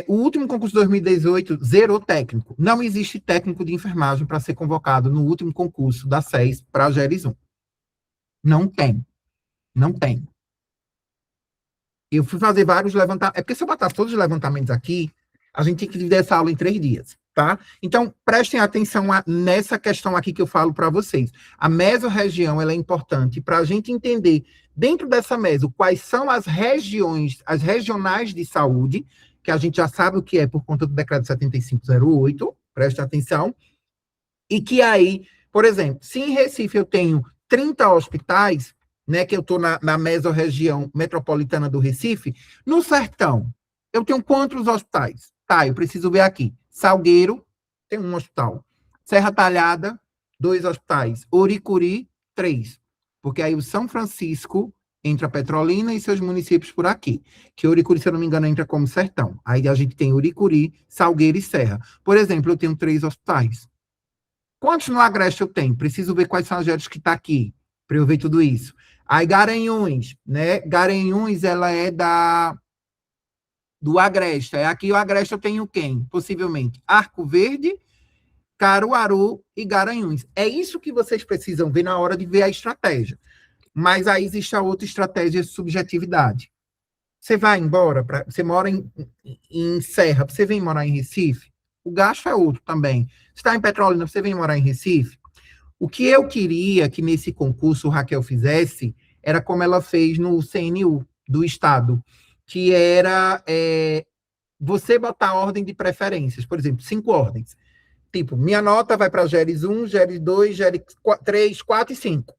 O último concurso de 2018 zerou técnico. Não existe técnico de enfermagem para ser convocado no último concurso da SES para a GERES 1. Não tem. Não tem. Eu fui fazer vários levantamentos. É porque se eu botar todos os levantamentos aqui, a gente tem que dividir essa aula em 3 dias, tá? Então, prestem atenção nessa questão aqui que eu falo para vocês. A mesorregião, ela é importante para a gente entender, dentro dessa meso, quais são as regiões, as regionais de saúde, que a gente já sabe o que é por conta do decreto 7508, preste atenção, e que aí, por exemplo, se em Recife eu tenho 30 hospitais, né, que eu estou na mesorregião metropolitana do Recife, no Sertão, eu tenho quantos hospitais? Tá, eu preciso ver aqui. Salgueiro, tem 1 hospital. Serra Talhada, 2 hospitais. Oricuri, 3. Porque aí o São Francisco entra Petrolina e seus municípios por aqui. Que Oricuri, se eu não me engano, entra como Sertão. Aí a gente tem Oricuri, Salgueiro e Serra. Por exemplo, eu tenho 3 hospitais. Quantos no Agreste eu tenho? Preciso ver quais são as áreas que estão aqui, para eu ver tudo isso. Aí Garanhuns, né? Garanhuns, ela é do Agreste. Aqui o Agreste eu tenho quem? Possivelmente Arco Verde, Caruaru e Garanhuns. É isso que vocês precisam ver na hora de ver a estratégia. Mas aí existe a outra estratégia de subjetividade. Você vai embora, você mora em Serra, você vem morar em Recife, o gasto é outro também. Você está em Petrolina, você vem morar em Recife. O que eu queria que nesse concurso o Raquel fizesse era como ela fez no CNU do Estado, que era você botar a ordem de preferências, por exemplo, 5 ordens. Tipo, minha nota vai para GERES 1, GERES 2, GERES 3, 4 e 5.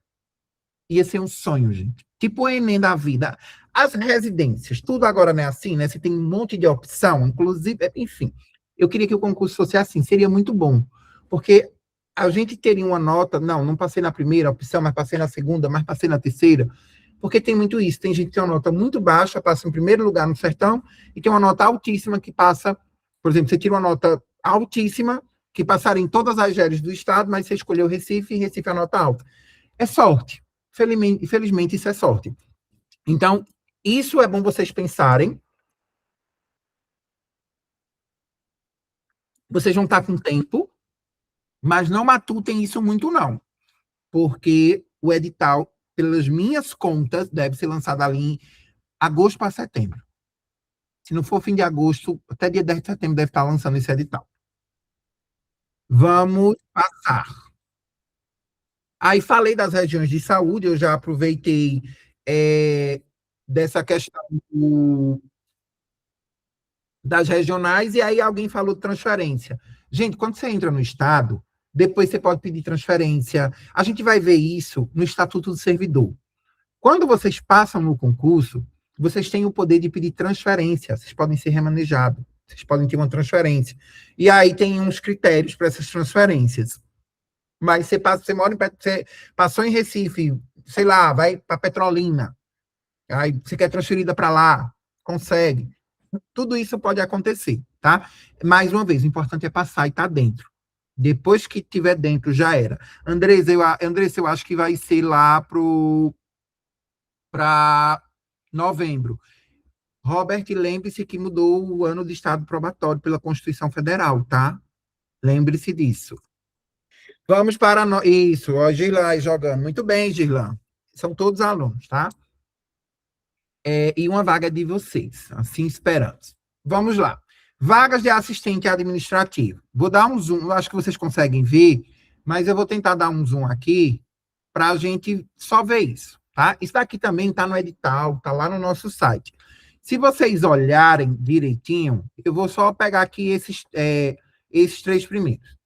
Ia ser um sonho, gente. Tipo o Enem da vida. As residências, tudo agora não é assim, né? Você tem um monte de opção, inclusive, enfim. Eu queria que o concurso fosse assim, seria muito bom. Porque a gente teria uma nota, não passei na primeira opção, mas passei na segunda, mas passei na terceira. Porque tem muito isso. Tem gente que tem uma nota muito baixa, passa em primeiro lugar no Sertão, e tem uma nota altíssima que passa, por exemplo, você tira uma nota altíssima, que passaria em todas as GERES do estado, mas você escolheu Recife, e Recife é a nota alta. É sorte. Infelizmente, isso é sorte. Então, isso é bom vocês pensarem. Vocês vão estar com tempo, mas não matutem isso muito, não. Porque o edital, pelas minhas contas, deve ser lançado ali em agosto para setembro. Se não for fim de agosto, até dia 10 de setembro deve estar lançando esse edital. Vamos passar. Aí falei das regiões de saúde, eu já aproveitei dessa questão das regionais, e aí alguém falou de transferência. Gente, quando você entra no Estado, depois você pode pedir transferência. A gente vai ver isso no Estatuto do Servidor. Quando vocês passam no concurso, vocês têm o poder de pedir transferência, vocês podem ser remanejados, vocês podem ter uma transferência. E aí tem uns critérios para essas transferências. Mas você passou em Recife, sei lá, vai para Petrolina, aí você quer transferida para lá, consegue. Tudo isso pode acontecer, tá? Mais uma vez, o importante é passar e estar dentro. Depois que estiver dentro, já era. Andressa, eu acho que vai ser lá para novembro. Robert, lembre-se que mudou o ano de estado probatório pela Constituição Federal, tá? Lembre-se disso. Vamos para... Isso, ó, Girlan aí jogando. Muito bem, Girlan. São todos alunos, tá? E uma vaga de vocês, assim esperamos. Vamos lá. Vagas de assistente administrativo. Vou dar um zoom, eu acho que vocês conseguem ver, mas eu vou tentar dar um zoom aqui para a gente só ver isso, tá? Isso daqui também está no edital, está lá no nosso site. Se vocês olharem direitinho, eu vou só pegar aqui esses 3 primeiros,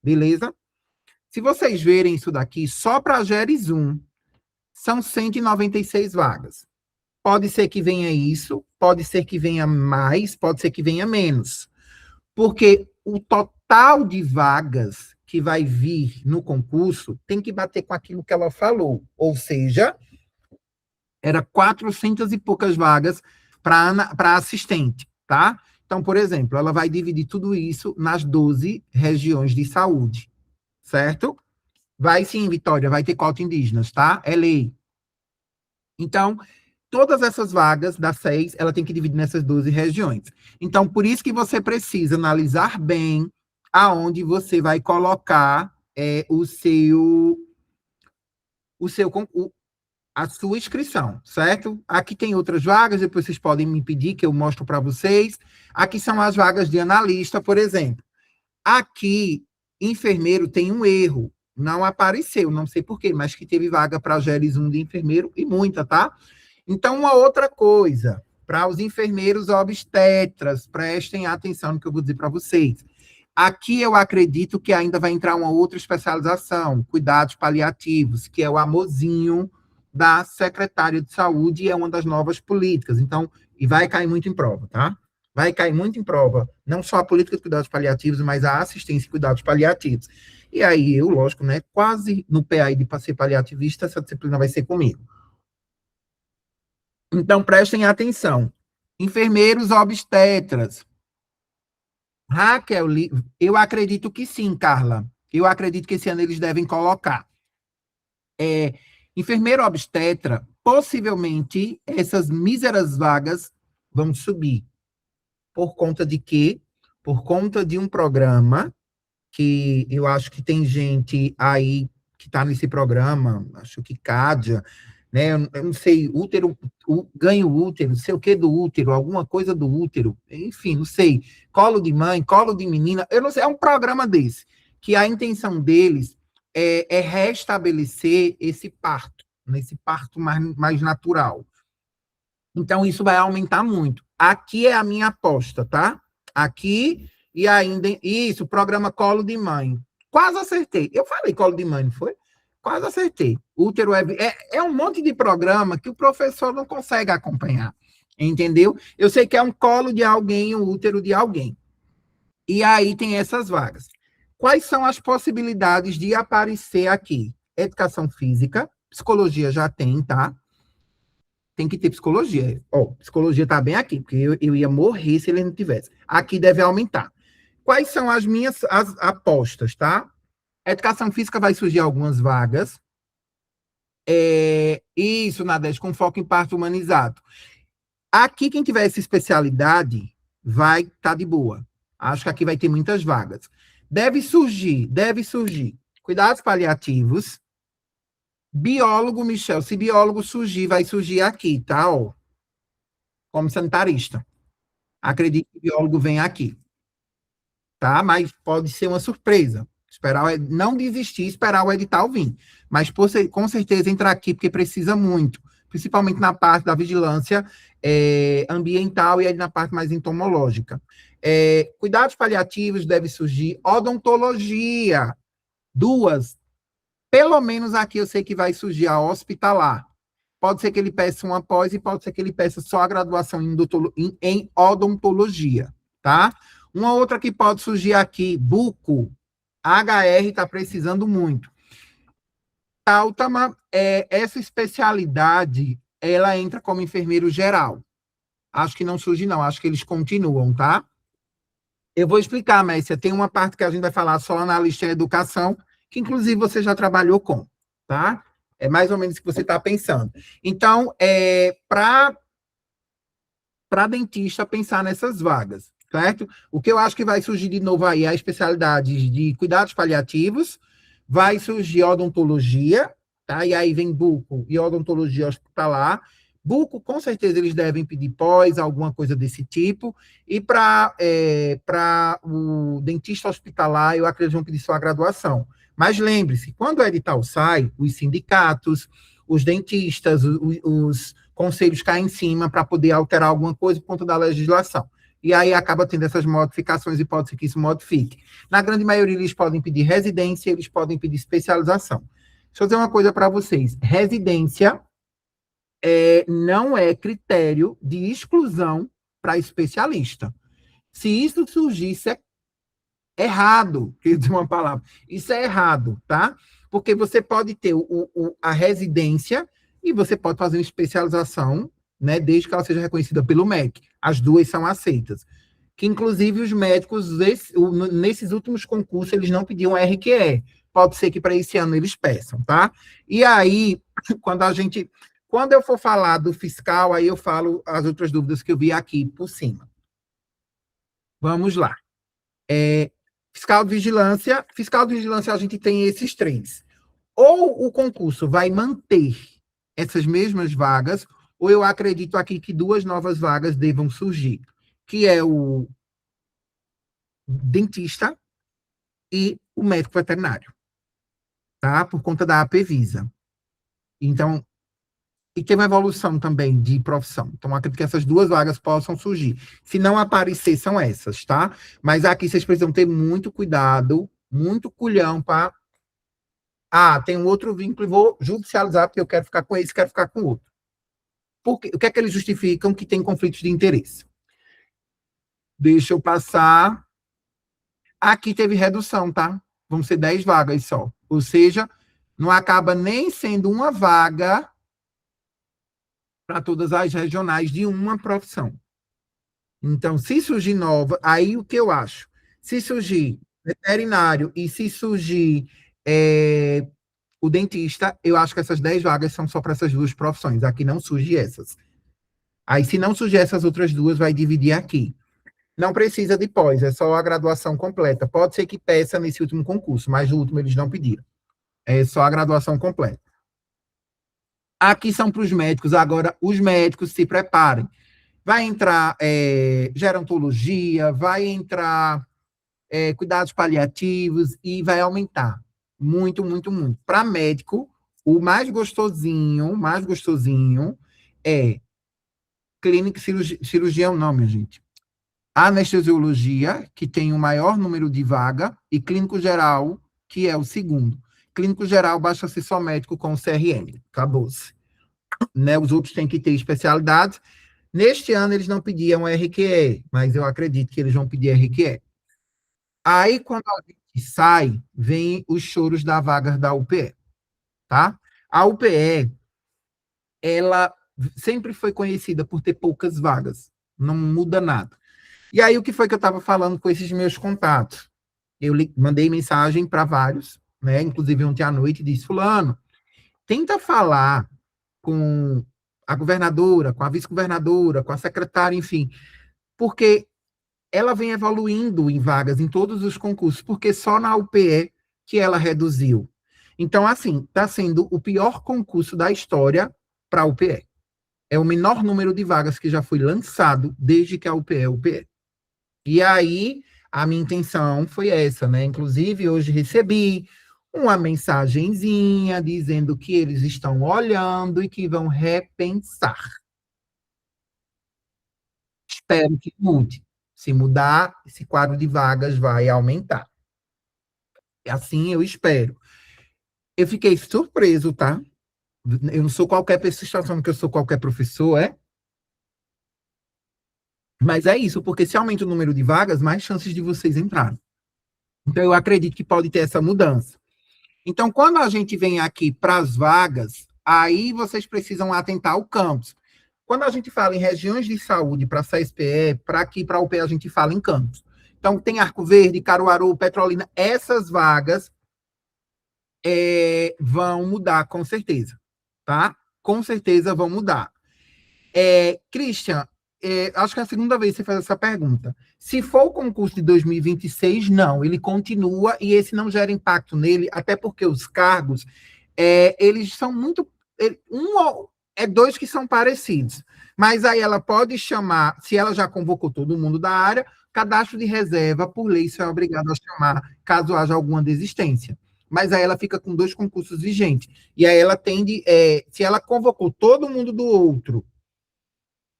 beleza? Se vocês verem isso daqui, só para a GERES 1, são 196 vagas. Pode ser que venha isso, pode ser que venha mais, pode ser que venha menos. Porque o total de vagas que vai vir no concurso tem que bater com aquilo que ela falou. Ou seja, era 400 e poucas vagas para assistente, tá? Então, por exemplo, ela vai dividir tudo isso nas 12 regiões de saúde, certo? Vai sim, Vitória, vai ter cota indígenas, tá? É lei. Então, todas essas vagas das 6, ela tem que dividir nessas 12 regiões. Então, por isso que você precisa analisar bem aonde você vai colocar a sua inscrição, certo? Aqui tem outras vagas, depois vocês podem me pedir que eu mostro para vocês. Aqui são as vagas de analista, por exemplo. Aqui, enfermeiro tem um erro, não apareceu, não sei porquê, mas que teve vaga para GERES 1 de enfermeiro e muita, tá? Então, uma outra coisa, para os enfermeiros obstetras, prestem atenção no que eu vou dizer para vocês. Aqui eu acredito que ainda vai entrar uma outra especialização, cuidados paliativos, que é o amorzinho da secretária de saúde, e é uma das novas políticas. Então, e vai cair muito em prova, tá? Vai cair muito em prova, não só a política de cuidados paliativos, mas a assistência e cuidados paliativos. E aí, eu, lógico, né, quase no PAI de ser paliativista, essa disciplina vai ser comigo. Então, prestem atenção. Enfermeiros obstetras. Raquel, eu acredito que sim, Carla. Eu acredito que esse ano eles devem colocar. Enfermeiro obstetra, possivelmente, essas míseras vagas vão subir. Por conta de quê? Por conta de um programa que eu acho que tem gente aí que está nesse programa, acho que CADIA, né? Eu não sei, útero, ganho útero, sei o que do útero, alguma coisa do útero, enfim, não sei, colo de mãe, colo de menina, eu não sei, é um programa desse, que a intenção deles é restabelecer esse parto mais natural. Então, isso vai aumentar muito. Aqui é a minha aposta, tá? Aqui, e ainda, isso, programa colo de mãe. Quase acertei. Eu falei colo de mãe, não foi? Quase acertei. Útero é um monte de programa que o professor não consegue acompanhar, entendeu? Eu sei que é um colo de alguém, um útero de alguém. E aí tem essas vagas. Quais são as possibilidades de aparecer aqui? Educação física, psicologia já tem, tá? Tem que ter psicologia. Psicologia tá bem aqui, porque eu ia morrer se ele não tivesse. Aqui deve aumentar. Quais são as minhas apostas, tá? Educação física vai surgir algumas vagas. Isso, Nadege, com foco em parto humanizado. Aqui, quem tiver essa especialidade, vai estar de boa. Acho que aqui vai ter muitas vagas. Deve surgir. Cuidados paliativos. Biólogo, Michel. Se biólogo surgir, vai surgir aqui, tá? Como sanitarista. Acredito que o biólogo vem aqui. Tá? Mas pode ser uma surpresa. Não desistir, esperar o edital vir. Mas com certeza entrar aqui, porque precisa muito. Principalmente na parte da vigilância ambiental e aí na parte mais entomológica. Cuidados paliativos deve surgir. Odontologia. 2. Pelo menos aqui eu sei que vai surgir a hospitalar. Pode ser que ele peça uma pós e pode ser que ele peça só a graduação em odontologia, tá? Uma outra que pode surgir aqui, buco. HR está precisando muito. Táltama, essa especialidade, ela entra como enfermeiro geral. Acho que não surge, não. Acho que eles continuam, tá? Eu vou explicar, Messia. Tem uma parte que a gente vai falar só analista em educação, que inclusive você já trabalhou com, tá? É mais ou menos o que você está pensando. Então, para dentista pensar nessas vagas, certo? O que eu acho que vai surgir de novo aí é a especialidade de cuidados paliativos, vai surgir odontologia, tá? E aí vem buco e odontologia hospitalar. Buco, com certeza, eles devem pedir pós, alguma coisa desse tipo. E para o dentista hospitalar, eu acredito que vão pedir só a graduação. Mas lembre-se, quando o edital sai, os sindicatos, os dentistas, os conselhos caem em cima para poder alterar alguma coisa por conta da legislação. E aí acaba tendo essas modificações e pode ser que isso modifique. Na grande maioria, eles podem pedir residência, eles podem pedir especialização. Deixa eu dizer uma coisa para vocês. Residência não é critério de exclusão para especialista. Se isso surgir, isso é errado, quer dizer uma palavra. Isso é errado, tá? Porque você pode ter a residência e você pode fazer uma especialização, né, desde que ela seja reconhecida pelo MEC. As duas são aceitas. Que, inclusive, os médicos, nesses últimos concursos, eles não pediam RQE. Pode ser que para esse ano eles peçam, tá? E aí, quando eu for falar do fiscal, aí eu falo as outras dúvidas que eu vi aqui por cima. Vamos lá. Fiscal de vigilância a gente tem esses 3. Ou o concurso vai manter essas mesmas vagas, ou eu acredito aqui que 2 novas vagas devam surgir, que é o dentista e o médico veterinário, tá? Por conta da APVisa. Então, e tem uma evolução também de profissão. Então, acredito que essas 2 vagas possam surgir. Se não aparecer, são essas, tá? Mas aqui vocês precisam ter muito cuidado, muito culhão para... tem um outro vínculo e vou judicializar porque eu quero ficar com esse, quero ficar com o outro. Porque, o que é que eles justificam? Que tem conflitos de interesse. Deixa eu passar. Aqui teve redução, tá? Vão ser 10 vagas só. Ou seja, não acaba nem sendo uma vaga para todas as regionais de uma profissão. Então, se surgir nova, aí o que eu acho? Se surgir veterinário e se surgir o dentista, eu acho que essas 10 vagas são só para essas 2 profissões. Aqui não surge essas. Aí, se não surgir essas outras 2, vai dividir aqui. Não precisa de pós, é só a graduação completa. Pode ser que peça nesse último concurso, mas no último eles não pediram. É só a graduação completa. Aqui são para os médicos. Agora, os médicos se preparem. Vai entrar gerontologia, vai entrar cuidados paliativos e vai aumentar. Muito, muito, muito. Para médico, o mais gostosinho é clínica cirurgião, não, minha gente. Anestesiologia, que tem o maior número de vaga, e clínico geral, que é o segundo. Clínico geral, basta ser só médico com o CRM. Acabou-se. Né? Os outros têm que ter especialidades. Neste ano, eles não pediam RQE, mas eu acredito que eles vão pedir RQE. Aí, quando a gente sai, vem os choros da vaga da UPE, tá? A UPE, ela sempre foi conhecida por ter poucas vagas. Não muda nada. E aí, o que foi que eu estava falando com esses meus contatos? Eu mandei mensagem para vários, né? Inclusive ontem à noite, disse, fulano, tenta falar com a governadora, com a vice-governadora, com a secretária, enfim, porque ela vem evoluindo em vagas em todos os concursos, porque só na UPE que ela reduziu. Então, assim, está sendo o pior concurso da história para a UPE. É o menor número de vagas que já foi lançado desde que a UPE é UPE. E aí, a minha intenção foi essa, né? Inclusive, hoje recebi uma mensagenzinha dizendo que eles estão olhando e que vão repensar. Espero que mude. Se mudar, esse quadro de vagas vai aumentar. Assim eu espero. Eu fiquei surpreso, tá? Eu não sou qualquer pessoa, está falando que eu sou qualquer professor, é? Mas é isso, porque se aumenta o número de vagas, mais chances de vocês entrarem. Então, eu acredito que pode ter essa mudança. Então, quando a gente vem aqui para as vagas, aí vocês precisam atentar ao campus. Quando a gente fala em regiões de saúde para a CSPE, para aqui, para a UPE, a gente fala em campus. Então, tem Arco Verde, Caruaru, Petrolina, essas vagas vão mudar, com certeza, tá? Com certeza vão mudar. Christian, acho que é a segunda vez que você faz essa pergunta. Se for o concurso de 2026, não, ele continua e esse não gera impacto nele, até porque os cargos, eles são muito... dois que são parecidos, mas aí ela pode chamar, se ela já convocou todo mundo da área, cadastro de reserva, por lei, isso é obrigado a chamar, caso haja alguma desistência. mas aí ela fica com 2 concursos vigentes. E aí ela tende, se ela convocou todo mundo do outro,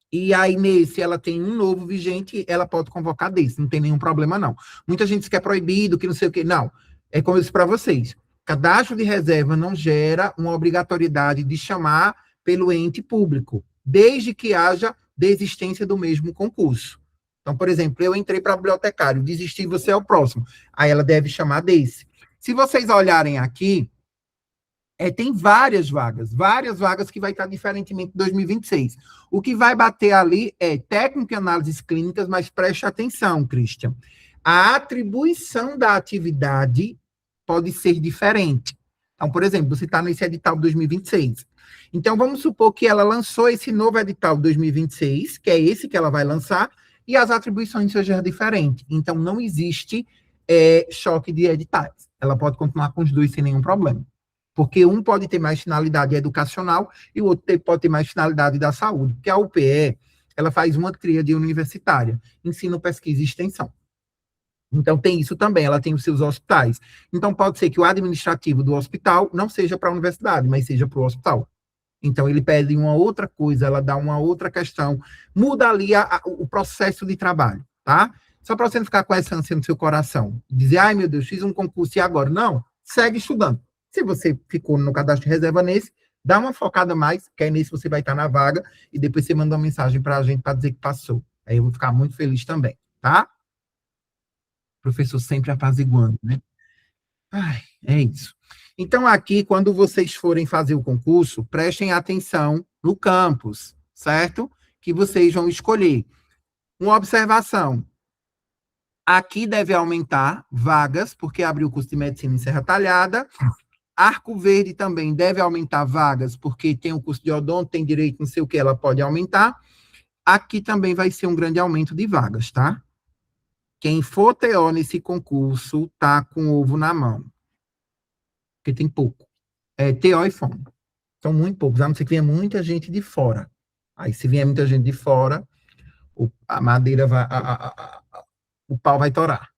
e aí nesse ela tem um novo vigente, ela pode convocar desse, não tem nenhum problema não. Muita gente diz que é proibido, que não sei o quê. Não, é como eu disse para vocês, cadastro de reserva não gera uma obrigatoriedade de chamar pelo ente público, desde que haja desistência do mesmo concurso. Então, por exemplo, eu entrei para bibliotecário, desisti, você é o próximo. Aí ela deve chamar desse. Se vocês olharem aqui, tem várias vagas que vai estar diferentemente em 2026. O que vai bater ali é técnico em análises clínicas, mas preste atenção, Christian. A atribuição da atividade pode ser diferente. Então, por exemplo, você está nesse edital 2026. Então, vamos supor que ela lançou esse novo edital 2026, que é esse que ela vai lançar, e as atribuições sejam diferentes. Então, não existe choque de editais. Ela pode continuar com os 2 sem nenhum problema. Porque um pode ter mais finalidade educacional e o outro pode ter mais finalidade da saúde. Porque a UPE, ela faz uma tríade universitária, ensino, pesquisa e extensão. Então, tem isso também, ela tem os seus hospitais. Então, pode ser que o administrativo do hospital não seja para a universidade, mas seja para o hospital. Então, ele pede uma outra coisa, ela dá uma outra questão, muda ali o processo de trabalho, tá? Só para você não ficar com essa ânsia no seu coração, dizer, ai meu Deus, fiz um concurso e agora? Não, segue estudando. Se você ficou no cadastro de reserva nesse, dá uma focada mais, que aí nesse você vai estar na vaga, e depois você manda uma mensagem para a gente para dizer que passou. Aí eu vou ficar muito feliz também, tá? Professor sempre apaziguando, né? Ai, é isso. Então, aqui, quando vocês forem fazer o concurso, prestem atenção no campus, certo? Que vocês vão escolher. Uma observação. Aqui deve aumentar vagas, porque abriu o curso de medicina em Serra Talhada. Arco Verde também deve aumentar vagas, porque tem o curso de odonto, tem direito, não sei o que, ela pode aumentar. Aqui também vai ser um grande aumento de vagas, tá? Quem for TO nesse concurso, tá com o ovo na mão. Porque tem pouco. TO e FOM. São muito poucos, a não ser que venha muita gente de fora. Aí, se vier muita gente de fora, a madeira vai... o pau vai torar.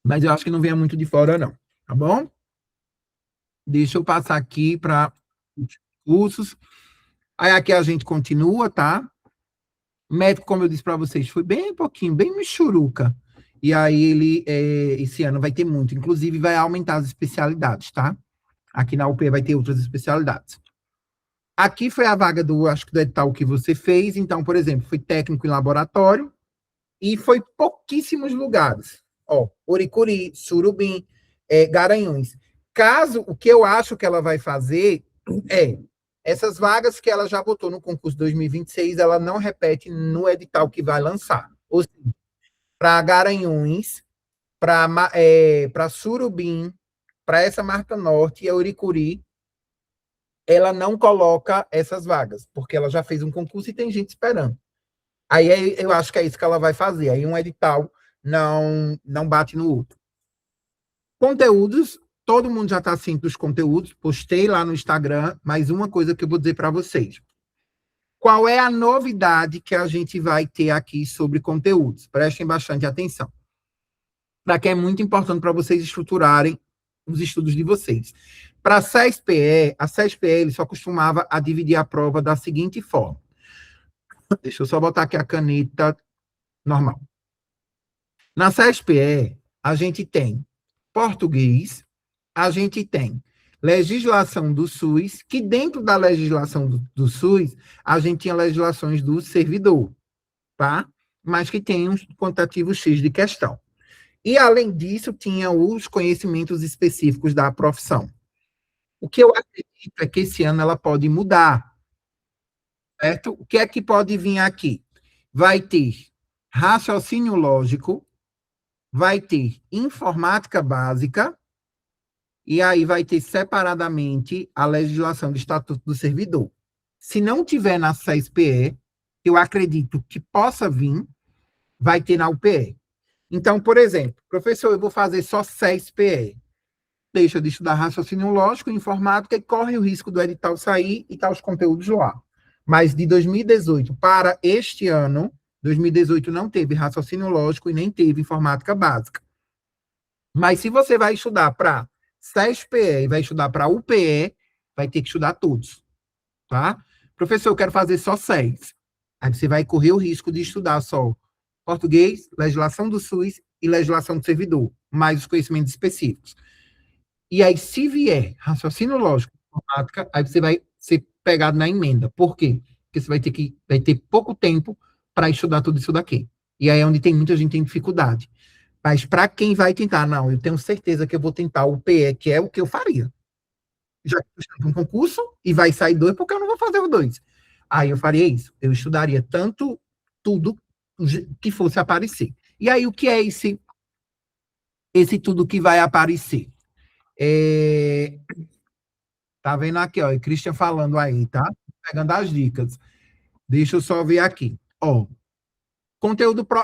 Mas eu acho que não venha muito de fora, não. Tá bom? Deixa eu passar aqui para os cursos. Aí aqui a gente continua, tá? Médico, como eu disse para vocês, foi bem pouquinho, bem michuruca. E aí ele, esse ano vai ter muito. Inclusive, vai aumentar as especialidades, tá? Aqui na UP vai ter outras especialidades. Aqui foi a vaga acho que do edital que você fez. Então, por exemplo, foi técnico em laboratório e foi pouquíssimos lugares. Ó, Oricuri, Surubim, Garanhuns. Caso, o que eu acho que ela vai fazer essas vagas que ela já botou no concurso 2026, ela não repete no edital que vai lançar. Ou seja, para Garanhuns, para Surubim, para essa Marca Norte e a Oricuri, ela não coloca essas vagas, porque ela já fez um concurso e tem gente esperando. Aí eu acho que é isso que ela vai fazer. Aí um edital não bate no outro. Conteúdos, todo mundo já está ciente dos conteúdos, postei lá no Instagram, mas uma coisa que eu vou dizer para vocês. Qual é a novidade que a gente vai ter aqui sobre conteúdos? Prestem bastante atenção. Para que é muito importante para vocês estruturarem os estudos de vocês. Para a CESPE, ele só costumava a dividir a prova da seguinte forma. Deixa eu só botar aqui a caneta normal. Na CESPE, a gente tem português, a gente tem legislação do SUS, que dentro da legislação do SUS, a gente tinha legislações do servidor, tá? Mas que tem um quantitativo X de questão. E, além disso, tinha os conhecimentos específicos da profissão. O que eu acredito é que esse ano ela pode mudar, certo? O que é que pode vir aqui? Vai ter raciocínio lógico, vai ter informática básica, e aí vai ter separadamente a legislação do Estatuto do Servidor. Se não tiver na CESPE, eu acredito que possa vir, vai ter na UPE. Então, por exemplo, professor, eu vou fazer só CESPE. Deixa de estudar raciocínio lógico, informática, e corre o risco do edital sair e tá os conteúdos lá. Mas de 2018 para este ano, 2018 não teve raciocínio lógico e nem teve informática básica. Mas se você vai estudar para SESPE e vai estudar para UPE, vai ter que estudar todos, tá? Professor, eu quero fazer só 6. Aí você vai correr o risco de estudar só português, legislação do SUS e legislação do servidor, mais os conhecimentos específicos. E aí, se vier raciocínio lógico, informática, aí você vai ser pegado na emenda. Por quê? Porque você vai ter pouco tempo para estudar tudo isso daqui. E aí é onde tem muita gente tem dificuldade. Mas para quem vai tentar, não, eu tenho certeza que eu vou tentar o PE, que é o que eu faria. Já que eu estou um concurso e vai sair 2, porque eu não vou fazer os 2. Aí eu faria isso. Eu estudaria tanto tudo que fosse aparecer. E aí, o que é esse tudo que vai aparecer? Tá vendo aqui, ó, e Christian falando aí, tá? Pegando as dicas. Deixa eu só ver aqui. Ó,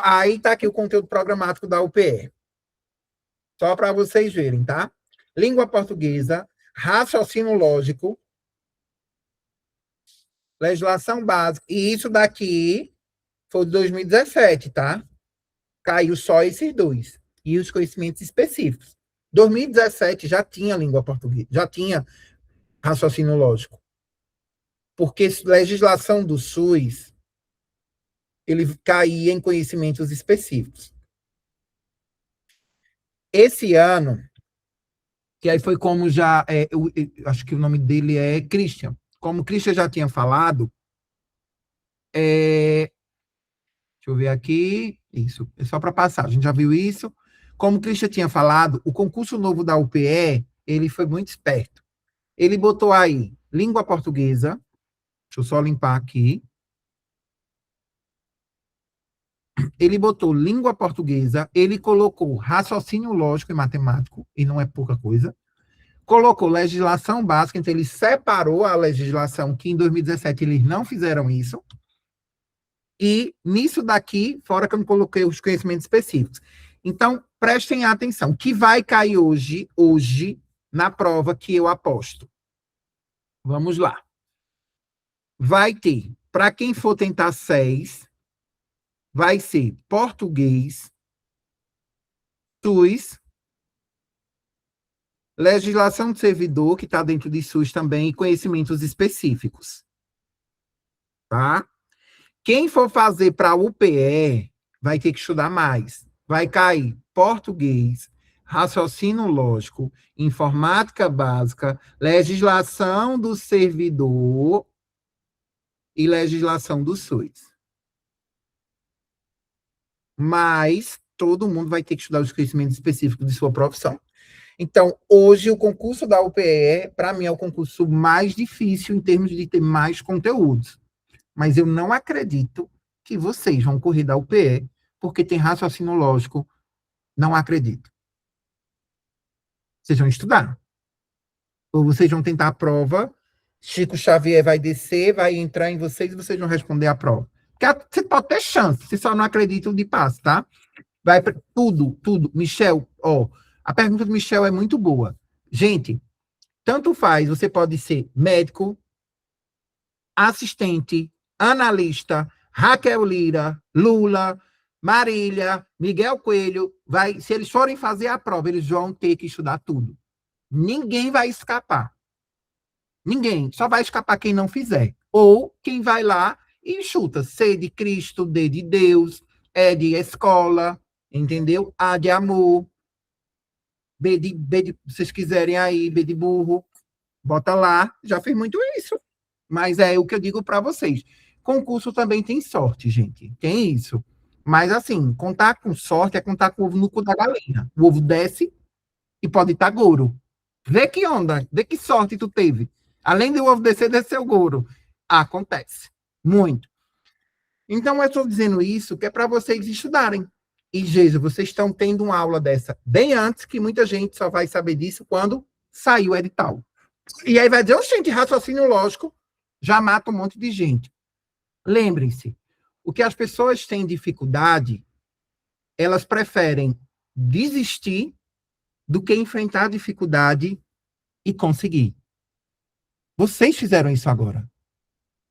aí tá aqui o conteúdo programático da UPE. Só para vocês verem, tá? Língua portuguesa, raciocínio lógico, legislação básica. E isso daqui foi de 2017, tá? Caiu só esses 2. E os conhecimentos específicos. 2017 já tinha língua portuguesa, já tinha raciocínio lógico. Porque legislação do SUS, ele caía em conhecimentos específicos. Esse ano, que aí foi como já, eu acho que o nome dele é Christian. Como o Christian já tinha falado, deixa eu ver aqui, isso, é só para passar, a gente já viu isso. Como o Christian tinha falado, o concurso novo da UPE, ele foi muito esperto. Ele botou aí língua portuguesa, deixa eu só limpar aqui. Ele botou língua portuguesa, ele colocou raciocínio lógico e matemático, e não é pouca coisa. Colocou legislação básica, então ele separou a legislação, que em 2017 eles não fizeram isso. E nisso daqui, fora que eu não coloquei os conhecimentos específicos. Então, prestem atenção, que vai cair hoje, na prova que eu aposto. Vamos lá. Vai ter, para quem for tentar 6, vai ser português, SUS, legislação do servidor, que está dentro de SUS também, e conhecimentos específicos. Tá? Quem for fazer para UPE, vai ter que estudar mais. Vai cair português, raciocínio lógico, informática básica, legislação do servidor e legislação do SUS. Mas todo mundo vai ter que estudar os conhecimentos específicos de sua profissão. Então, hoje, o concurso da UPE, para mim, é o concurso mais difícil em termos de ter mais conteúdos. Mas eu não acredito que vocês vão correr da UPE porque tem raciocínio lógico. Não acredito. Vocês vão estudar. Ou vocês vão tentar a prova, Chico Xavier vai descer, vai entrar em vocês e vocês vão responder a prova. Porque você pode ter chance, vocês só não acreditam de passo, tá? Vai tudo. Michel, ó, a pergunta do Michel é muito boa. Gente, tanto faz, você pode ser médico, assistente, analista, Raquel Lira, Lula, Marília, Miguel Coelho, se eles forem fazer a prova, eles vão ter que estudar tudo. Ninguém vai escapar. Ninguém. Só vai escapar quem não fizer. Ou quem vai lá e chuta. C de Cristo, D de Deus, E de escola, entendeu? A de amor, B de vocês quiserem aí, B de burro, bota lá. Já fiz muito isso. Mas é o que eu digo para vocês. Concurso também tem sorte, gente. Tem isso. Mas, assim, contar com sorte é contar com o ovo no cu da galinha. O ovo desce e pode estar gouro. Vê que onda, vê que sorte tu teve. Além do ovo descer, desceu gouro. Acontece. Muito. Então, eu estou dizendo isso que é para vocês estudarem. E, Jesus, vocês estão tendo uma aula dessa bem antes, que muita gente só vai saber disso quando sair o edital. E aí vai dizer, gente, raciocínio lógico já mata um monte de gente. Lembrem-se, o que as pessoas têm dificuldade, elas preferem desistir do que enfrentar a dificuldade e conseguir. Vocês fizeram isso agora.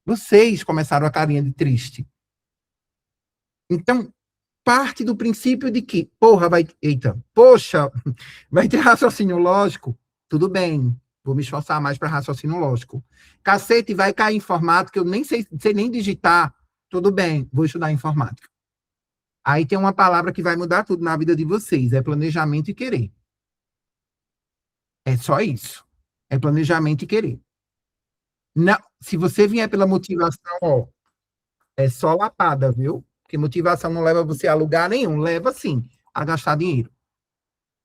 Vocês começaram a carinha de triste. Então, parte do princípio de que, poxa, vai ter raciocínio lógico? Tudo bem, vou me esforçar mais para raciocínio lógico. Cacete, vai cair informática, eu nem sei nem digitar. Tudo bem, vou estudar informática. Aí tem uma palavra que vai mudar tudo na vida de vocês, é planejamento e querer. É só isso. É planejamento e querer. Não, se você vier pela motivação, ó, é só lapada, viu? Porque motivação não leva você a lugar nenhum, leva sim a gastar dinheiro.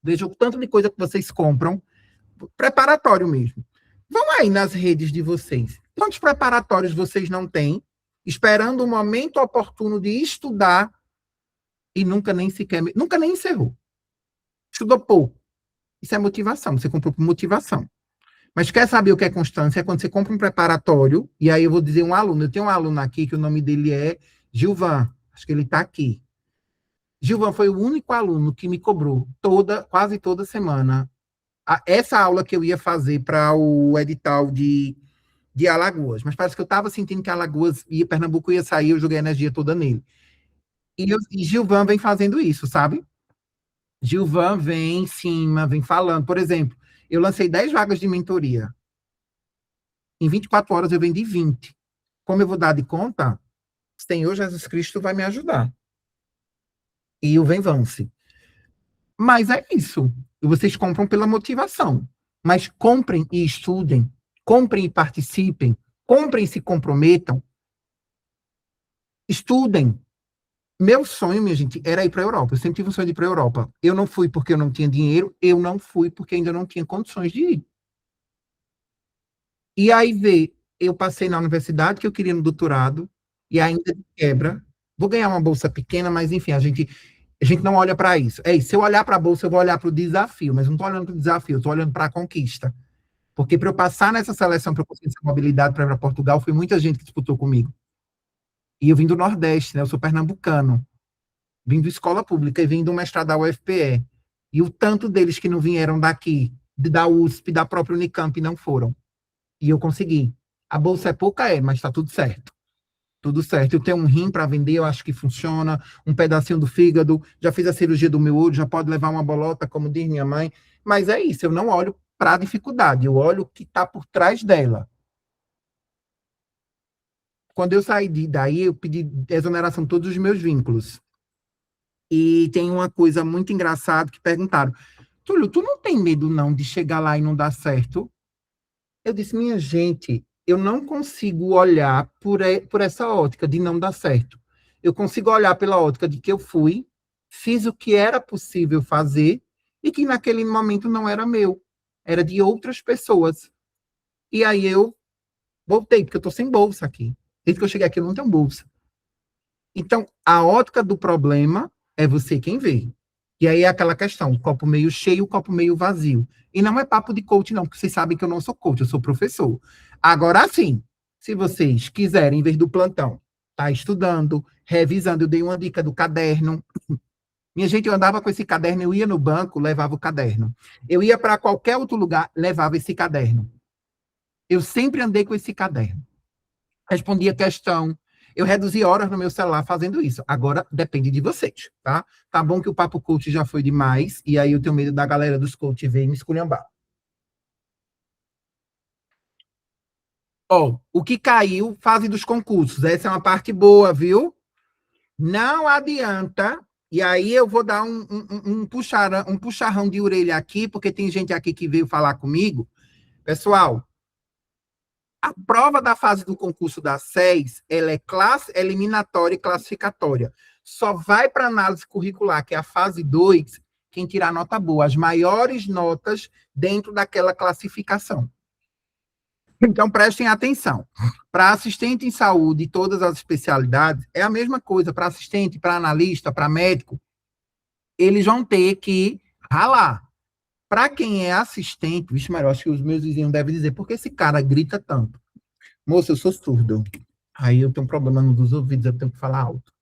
Veja o tanto de coisa que vocês compram, preparatório mesmo. Vão aí nas redes de vocês. Quantos preparatórios vocês não têm, esperando o momento oportuno de estudar e nunca nem encerrou? Estudou pouco. Isso é motivação, você comprou por motivação. Mas quer saber o que é constância? É quando você compra um preparatório, e aí eu vou dizer um aluno. Eu tenho um aluno aqui que o nome dele é Gilvan. Acho que ele está aqui. Gilvan foi o único aluno que me cobrou quase toda semana essa aula que eu ia fazer para o edital de Alagoas. Mas parece que eu estava sentindo que Alagoas e Pernambuco ia sair, eu joguei a energia toda nele. E Gilvan vem fazendo isso, sabe? Gilvan vem em cima, vem falando. Por exemplo, eu lancei 10 vagas de mentoria. Em 24 horas eu vendi 20. Como eu vou dar de conta, o Senhor Jesus Cristo vai me ajudar. E o Venvance. Mas é isso. Vocês compram pela motivação. Mas comprem e estudem. Comprem e participem. Comprem e se comprometam. Estudem. Meu sonho, minha gente, era ir para a Europa. Eu sempre tive um sonho de ir para a Europa. Eu não fui porque eu não tinha dinheiro. Eu não fui porque ainda não tinha condições de ir. E aí eu passei na universidade que eu queria no doutorado. E ainda de quebra. Vou ganhar uma bolsa pequena, mas enfim, a gente não olha para isso. É isso. Se eu olhar para a bolsa, eu vou olhar para o desafio, mas não estou olhando para o desafio, eu estou olhando para a conquista. Porque para eu passar nessa seleção para eu conseguir essa mobilidade para ir para Portugal, foi muita gente que disputou comigo. E eu vim do Nordeste, né? Eu sou pernambucano. Vim de escola pública e vim do mestrado da UFPE. E o tanto deles que não vieram daqui, da USP, da própria Unicamp, não foram. E eu consegui. A bolsa é pouca, mas está tudo certo. Tudo certo. Eu tenho um rim para vender, eu acho que funciona. Um pedacinho do fígado. Já fiz a cirurgia do meu olho, já pode levar uma bolota, como diz minha mãe. Mas é isso, eu não olho para a dificuldade, eu olho o que está por trás dela. Quando eu saí daí, eu pedi exoneração de todos os meus vínculos. E tem uma coisa muito engraçada que perguntaram: Túlio, tu não tem medo não de chegar lá e não dar certo? Eu disse, minha gente, eu não consigo olhar por essa ótica de não dar certo. Eu consigo olhar pela ótica de que eu fui, fiz o que era possível fazer e que naquele momento não era meu, era de outras pessoas. E aí eu voltei, porque eu estou sem bolsa aqui. Desde que eu cheguei aqui, eu não tenho bolsa. Então, a ótica do problema é você quem vê. E aí é aquela questão, copo meio cheio, copo meio vazio. E não é papo de coach, não, porque vocês sabem que eu não sou coach, eu sou professor. Agora sim, se vocês quiserem, em vez do plantão, tá estudando, revisando, eu dei uma dica do caderno. Minha gente, eu andava com esse caderno, eu ia no banco, levava o caderno. Eu ia para qualquer outro lugar, levava esse caderno. Eu sempre andei com esse caderno. Respondia questão, eu reduzi horas no meu celular fazendo isso. Agora depende de vocês, tá? Tá bom que o papo coach já foi demais, e aí eu tenho medo da galera dos coach ver e me esculhambar. Ó, o que caiu, fase dos concursos. Essa é uma parte boa, viu? Não adianta. E aí eu vou dar um puxarrão de orelha aqui, porque tem gente aqui que veio falar comigo. Pessoal, a prova da fase do concurso da SES, ela é eliminatória e classificatória. Só vai para análise curricular, que é a fase 2, quem tirar nota boa, as maiores notas dentro daquela classificação. Então, prestem atenção. Para assistente em saúde, todas as especialidades, é a mesma coisa. Para assistente, para analista, para médico, eles vão ter que ralar. Para quem é assistente, vixe, mas eu acho que os meus vizinhos devem dizer, por que esse cara grita tanto? Moça, eu sou surdo. Aí eu tenho um problema nos ouvidos, eu tenho que falar alto.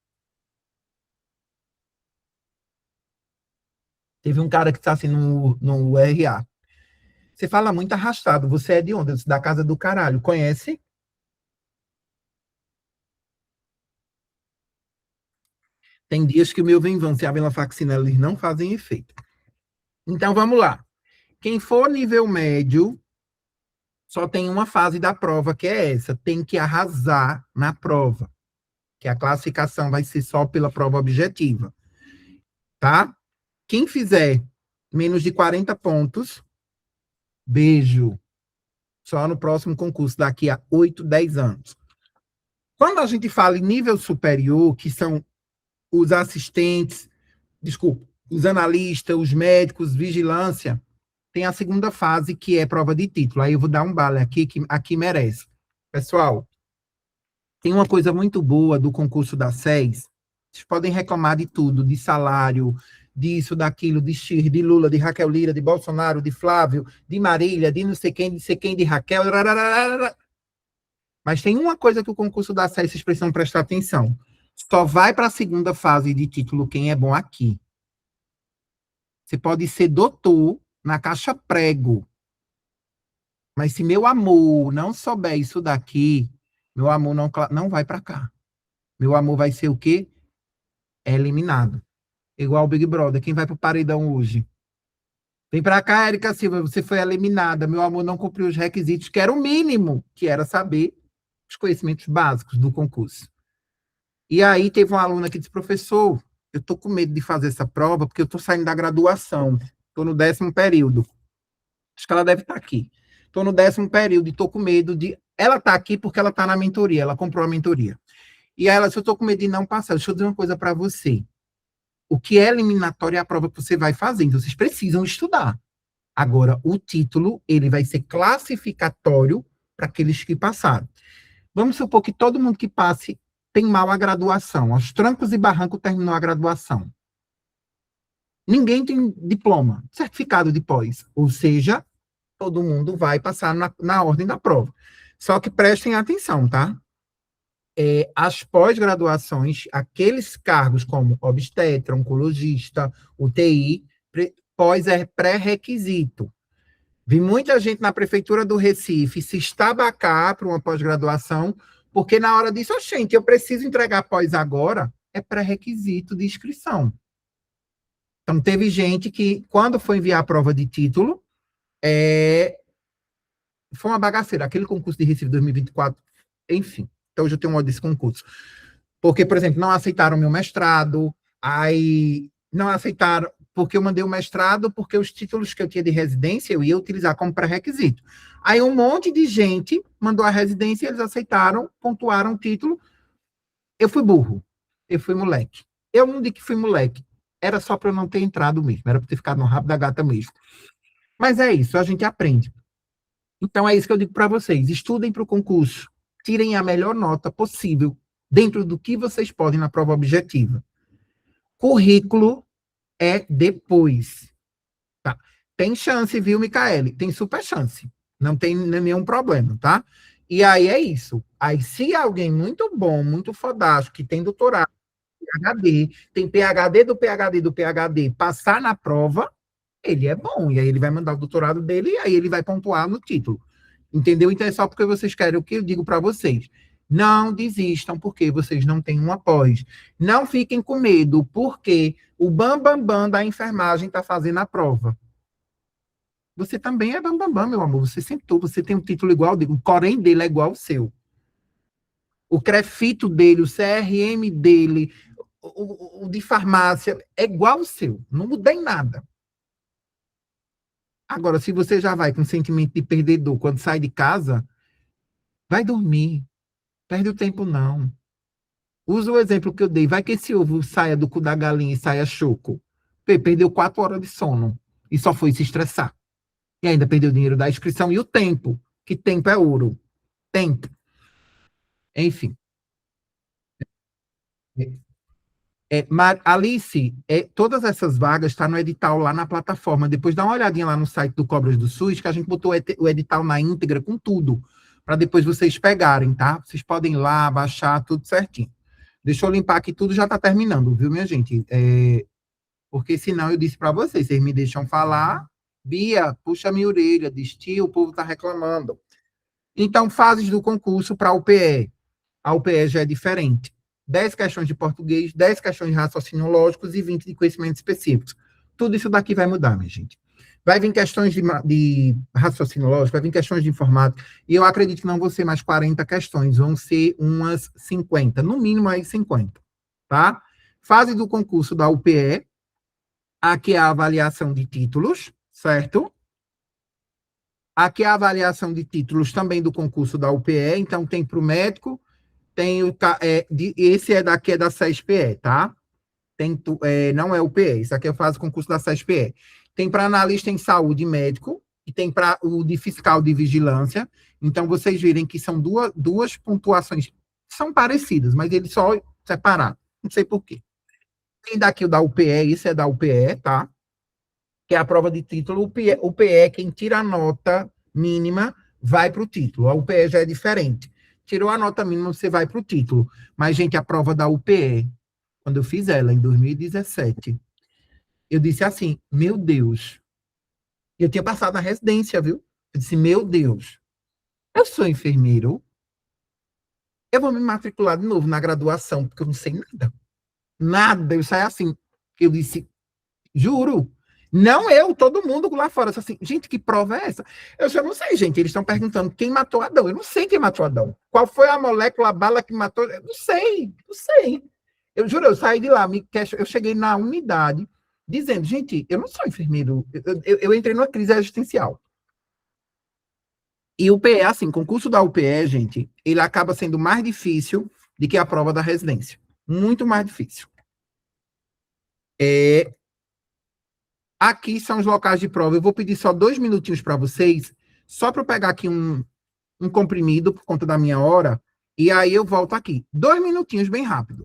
Teve um cara que está assim no RA. Você fala muito arrastado. Você é de onde? Da casa do caralho. Conhece? Tem dias que o meu Venvanse e a venlafaxina eles não fazem efeito. Então, vamos lá. Quem for nível médio, só tem uma fase da prova, que é essa. Tem que arrasar na prova. Que a classificação vai ser só pela prova objetiva. Tá? Quem fizer menos de 40 pontos, beijo. Só no próximo concurso, daqui a 8, 10 anos. Quando a gente fala em nível superior, que são os assistentes, desculpa, os analistas, os médicos, vigilância, tem a segunda fase, que é prova de título. Aí eu vou dar um bala aqui, que aqui merece. Pessoal, tem uma coisa muito boa do concurso da SES. Vocês podem reclamar de tudo, de salário, disso, daquilo, de Xir, de Lula, de Raquel Lira, de Bolsonaro, de Flávio, de Marília, de não sei quem, de Raquel. Mas tem uma coisa que o concurso da SES, vocês precisam prestar atenção. Só vai para a segunda fase de título quem é bom aqui. Você pode ser doutor na caixa prego. Mas se meu amor não souber isso daqui, meu amor não vai para cá. Meu amor vai ser o quê? É eliminado. Igual o Big Brother. Quem vai para o paredão hoje? Vem para cá, Érica Silva, você foi eliminada. Meu amor não cumpriu os requisitos, que era o mínimo, que era saber os conhecimentos básicos do concurso. E aí teve uma aluna que disse, professor, eu estou com medo de fazer essa prova, porque eu estou saindo da graduação, estou no 10º período. Acho que ela deve estar aqui. Estou no 10º período e estou com medo de... Ela está aqui porque ela está na mentoria, ela comprou a mentoria. E aí ela disse, eu estou com medo de não passar. Deixa eu dizer uma coisa para você. O que é eliminatório é a prova que você vai fazer, então vocês precisam estudar. Agora, o título, ele vai ser classificatório para aqueles que passaram. Vamos supor que todo mundo que passe tem mal a graduação. Aos trancos e barrancos terminou a graduação. Ninguém tem diploma, certificado de pós. Ou seja, todo mundo vai passar na ordem da prova. Só que prestem atenção, tá? As pós-graduações, aqueles cargos como obstetra, oncologista, UTI, pós é pré-requisito. Vi muita gente na prefeitura do Recife se estabacar para uma pós-graduação, porque na hora disso, gente, eu preciso entregar pós agora, é pré-requisito de inscrição. Então, teve gente que, quando foi enviar a prova de título, foi uma bagaceira. Aquele concurso de Recife 2024, enfim. Então, hoje eu tenho um ódio desse concurso. Porque, por exemplo, não aceitaram meu mestrado, aí não aceitaram, porque eu mandei o mestrado, porque os títulos que eu tinha de residência eu ia utilizar como pré-requisito. Aí um monte de gente mandou a residência, eles aceitaram, pontuaram o título. Eu fui burro, eu fui moleque. Eu não digo que fui moleque, era só para eu não ter entrado mesmo, era para ter ficado no rabo da gata mesmo. Mas é isso, a gente aprende. Então é isso que eu digo para vocês, estudem para o concurso, tirem a melhor nota possível, dentro do que vocês podem na prova objetiva. Currículo é depois. Tá? Tem chance, viu, Micaele? Tem super chance. Não tem nenhum problema, tá? E aí é isso. Aí, se alguém muito bom, muito fodástico, que tem doutorado, PhD, tem PhD do PhD do PhD, passar na prova, ele é bom. E aí ele vai mandar o doutorado dele e aí ele vai pontuar no título. Entendeu? Então é só porque vocês querem o que eu digo para vocês. Não desistam porque vocês não têm uma pós. Não fiquem com medo porque o bambambam da enfermagem está fazendo a prova. Você também é bambambam, meu amor. Você sentou, você tem um título igual, o corém dele é igual ao seu. O crefito dele, o CRM dele, o de farmácia é igual ao seu. Não muda em nada. Agora, se você já vai com sentimento de perdedor quando sai de casa, vai dormir. Perde o tempo, não. Usa o exemplo que eu dei. Vai que esse ovo saia do cu da galinha e saia choco. Perdeu 4 horas de sono. E só foi se estressar. E ainda perdeu o dinheiro da inscrição e o tempo. Que tempo é ouro. Tempo. Enfim. Alice, todas essas vagas estão no edital lá na plataforma. Depois dá uma olhadinha lá no site do Cobras do SUS, que a gente botou o edital na íntegra com tudo. Para depois vocês pegarem, tá? Vocês podem ir lá, baixar, tudo certinho. Deixa eu limpar aqui tudo, já está terminando, viu, minha gente? Porque senão eu disse para vocês me deixam falar. Bia, puxa minha orelha, diz, tio, o povo está reclamando. Então, fases do concurso para a UPE. A UPE já é diferente. 10 questões de português, 10 questões de raciocínio lógicos e 20 de conhecimentos específicos. Tudo isso daqui vai mudar, minha gente. Vai vir questões de raciocínio lógico, vai vir questões de informática, e eu acredito que não vão ser mais 40 questões, vão ser umas 50, no mínimo aí 50, tá? Fase do concurso da UPE, aqui é a avaliação de títulos, certo? Aqui é a avaliação de títulos também do concurso da UPE, então tem para o médico, tem esse daqui é da SESPE, tá? Não é UPE, isso aqui eu faço concurso da SESPE. Tem para analista em saúde médico, e tem para o de fiscal de vigilância. Então, vocês virem que são duas pontuações, são parecidas, mas eles só separaram. Não sei por quê. Tem daqui o da UPE, isso é da UPE, tá? Que é a prova de título. UPE, quem tira a nota mínima, vai para o título. A UPE já é diferente. Tirou a nota mínima, você vai para o título. Mas, gente, a prova da UPE, quando eu fiz ela em 2017, eu disse assim, meu Deus. Eu tinha passado na residência, viu? Eu disse, meu Deus, eu sou enfermeiro, eu vou me matricular de novo na graduação, porque eu não sei nada. Nada, eu saí assim. Eu disse, juro. Não eu, todo mundo lá fora. Eu disse assim, gente, que prova é essa? Eu já não sei, gente. Eles estão perguntando quem matou Adão. Eu não sei quem matou Adão. Qual foi a molécula, a bala que matou? Eu não sei, não sei. Eu juro, eu saí de lá, eu cheguei na unidade dizendo, gente, eu não sou enfermeiro. Eu entrei numa crise existencial. E o UPE, assim, concurso da UPE, gente, ele acaba sendo mais difícil do que a prova da residência. Muito mais difícil. Aqui são os locais de prova. Eu vou pedir só 2 minutinhos para vocês, só para eu pegar aqui um comprimido por conta da minha hora, e aí eu volto aqui. 2 minutinhos, bem rápido.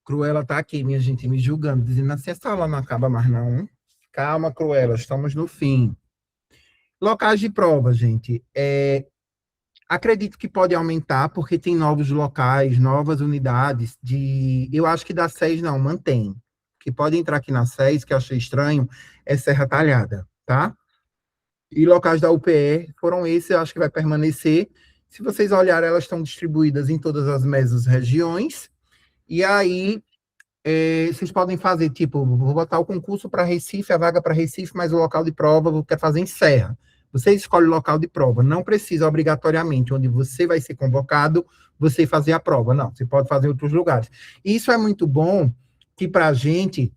Cruella tá aqui, minha gente, me julgando, dizendo assim, essa aula não acaba mais não. Calma, Cruella, estamos no fim. Locais de prova, gente. Acredito que pode aumentar, porque tem novos locais, novas unidades eu acho que da SES não, mantém. Que pode entrar aqui na SES, que eu achei estranho, é Serra Talhada, tá? E locais da UPE foram esses, eu acho que vai permanecer. Se vocês olharem, elas estão distribuídas em todas as mesmas regiões. E aí, vocês podem fazer, tipo, vou botar o concurso para Recife, a vaga para Recife, mas o local de prova eu quero fazer em Serra. Você escolhe o local de prova. Não precisa, obrigatoriamente, onde você vai ser convocado, você fazer a prova. Não, você pode fazer em outros lugares. E isso é muito bom, que para a gente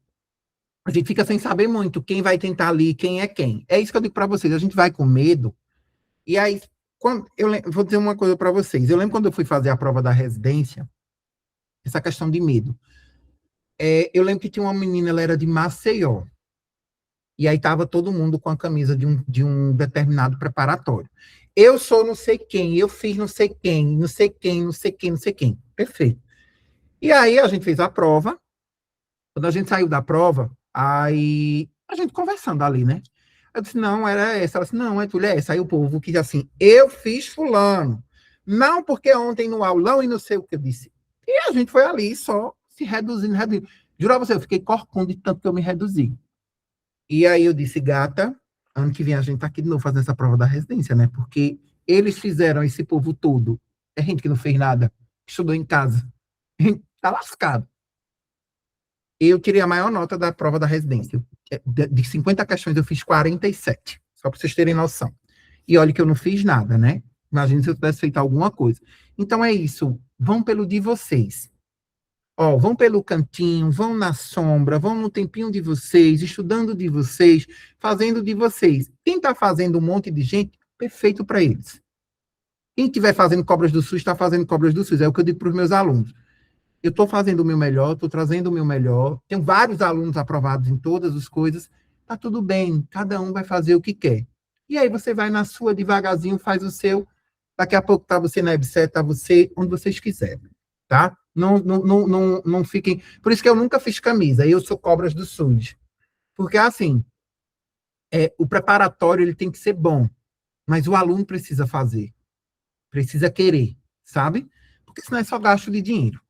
fica sem saber muito quem vai tentar ali, quem é quem. É isso que eu digo para vocês, a gente vai com medo. E aí, vou dizer uma coisa para vocês. Eu lembro quando eu fui fazer a prova da residência, essa questão de medo. Eu lembro que tinha uma menina, ela era de Maceió. E aí estava todo mundo com a camisa de um determinado preparatório. Eu sou não sei quem, eu fiz não sei quem, não sei quem, não sei quem, não sei quem. Perfeito. E aí a gente fez a prova. Quando a gente saiu da prova, aí a gente conversando ali, né? Eu disse, não, era essa. Ela disse, não, é Tulha, é essa. Aí o povo que assim, eu fiz fulano. Não, porque ontem no aulão e não sei o que eu disse. E a gente foi ali só se reduzindo, reduzindo. Juro a você, eu fiquei corcunda de tanto que eu me reduzi. E aí eu disse, gata, ano que vem a gente tá aqui de novo fazendo essa prova da residência, né? Porque eles fizeram esse povo todo. É gente que não fez nada, estudou em casa. Tá lascado. Eu tirei a maior nota da prova da residência. De 50 questões, eu fiz 47. Só para vocês terem noção. E olha que eu não fiz nada, né? Imagina se eu tivesse feito alguma coisa. Então é isso. Vão pelo de vocês. Ó, vão pelo cantinho, vão na sombra, vão no tempinho de vocês, estudando de vocês, fazendo de vocês. Quem está fazendo um monte de gente, perfeito para eles. Quem estiver fazendo cobras do SUS, está fazendo cobras do SUS. É o que eu digo para os meus alunos. Eu estou fazendo o meu melhor, estou trazendo o meu melhor. Tenho vários alunos aprovados em todas as coisas. Tá tudo bem, cada um vai fazer o que quer. E aí você vai na sua devagarzinho, faz o seu. Daqui a pouco tá você na EBSET, tá você onde vocês quiserem, tá? Não fiquem. Por isso que eu nunca fiz camisa. Eu sou cobras do SUS. Porque assim, o preparatório ele tem que ser bom, mas o aluno precisa fazer, precisa querer, sabe? Porque senão é só gasto de dinheiro.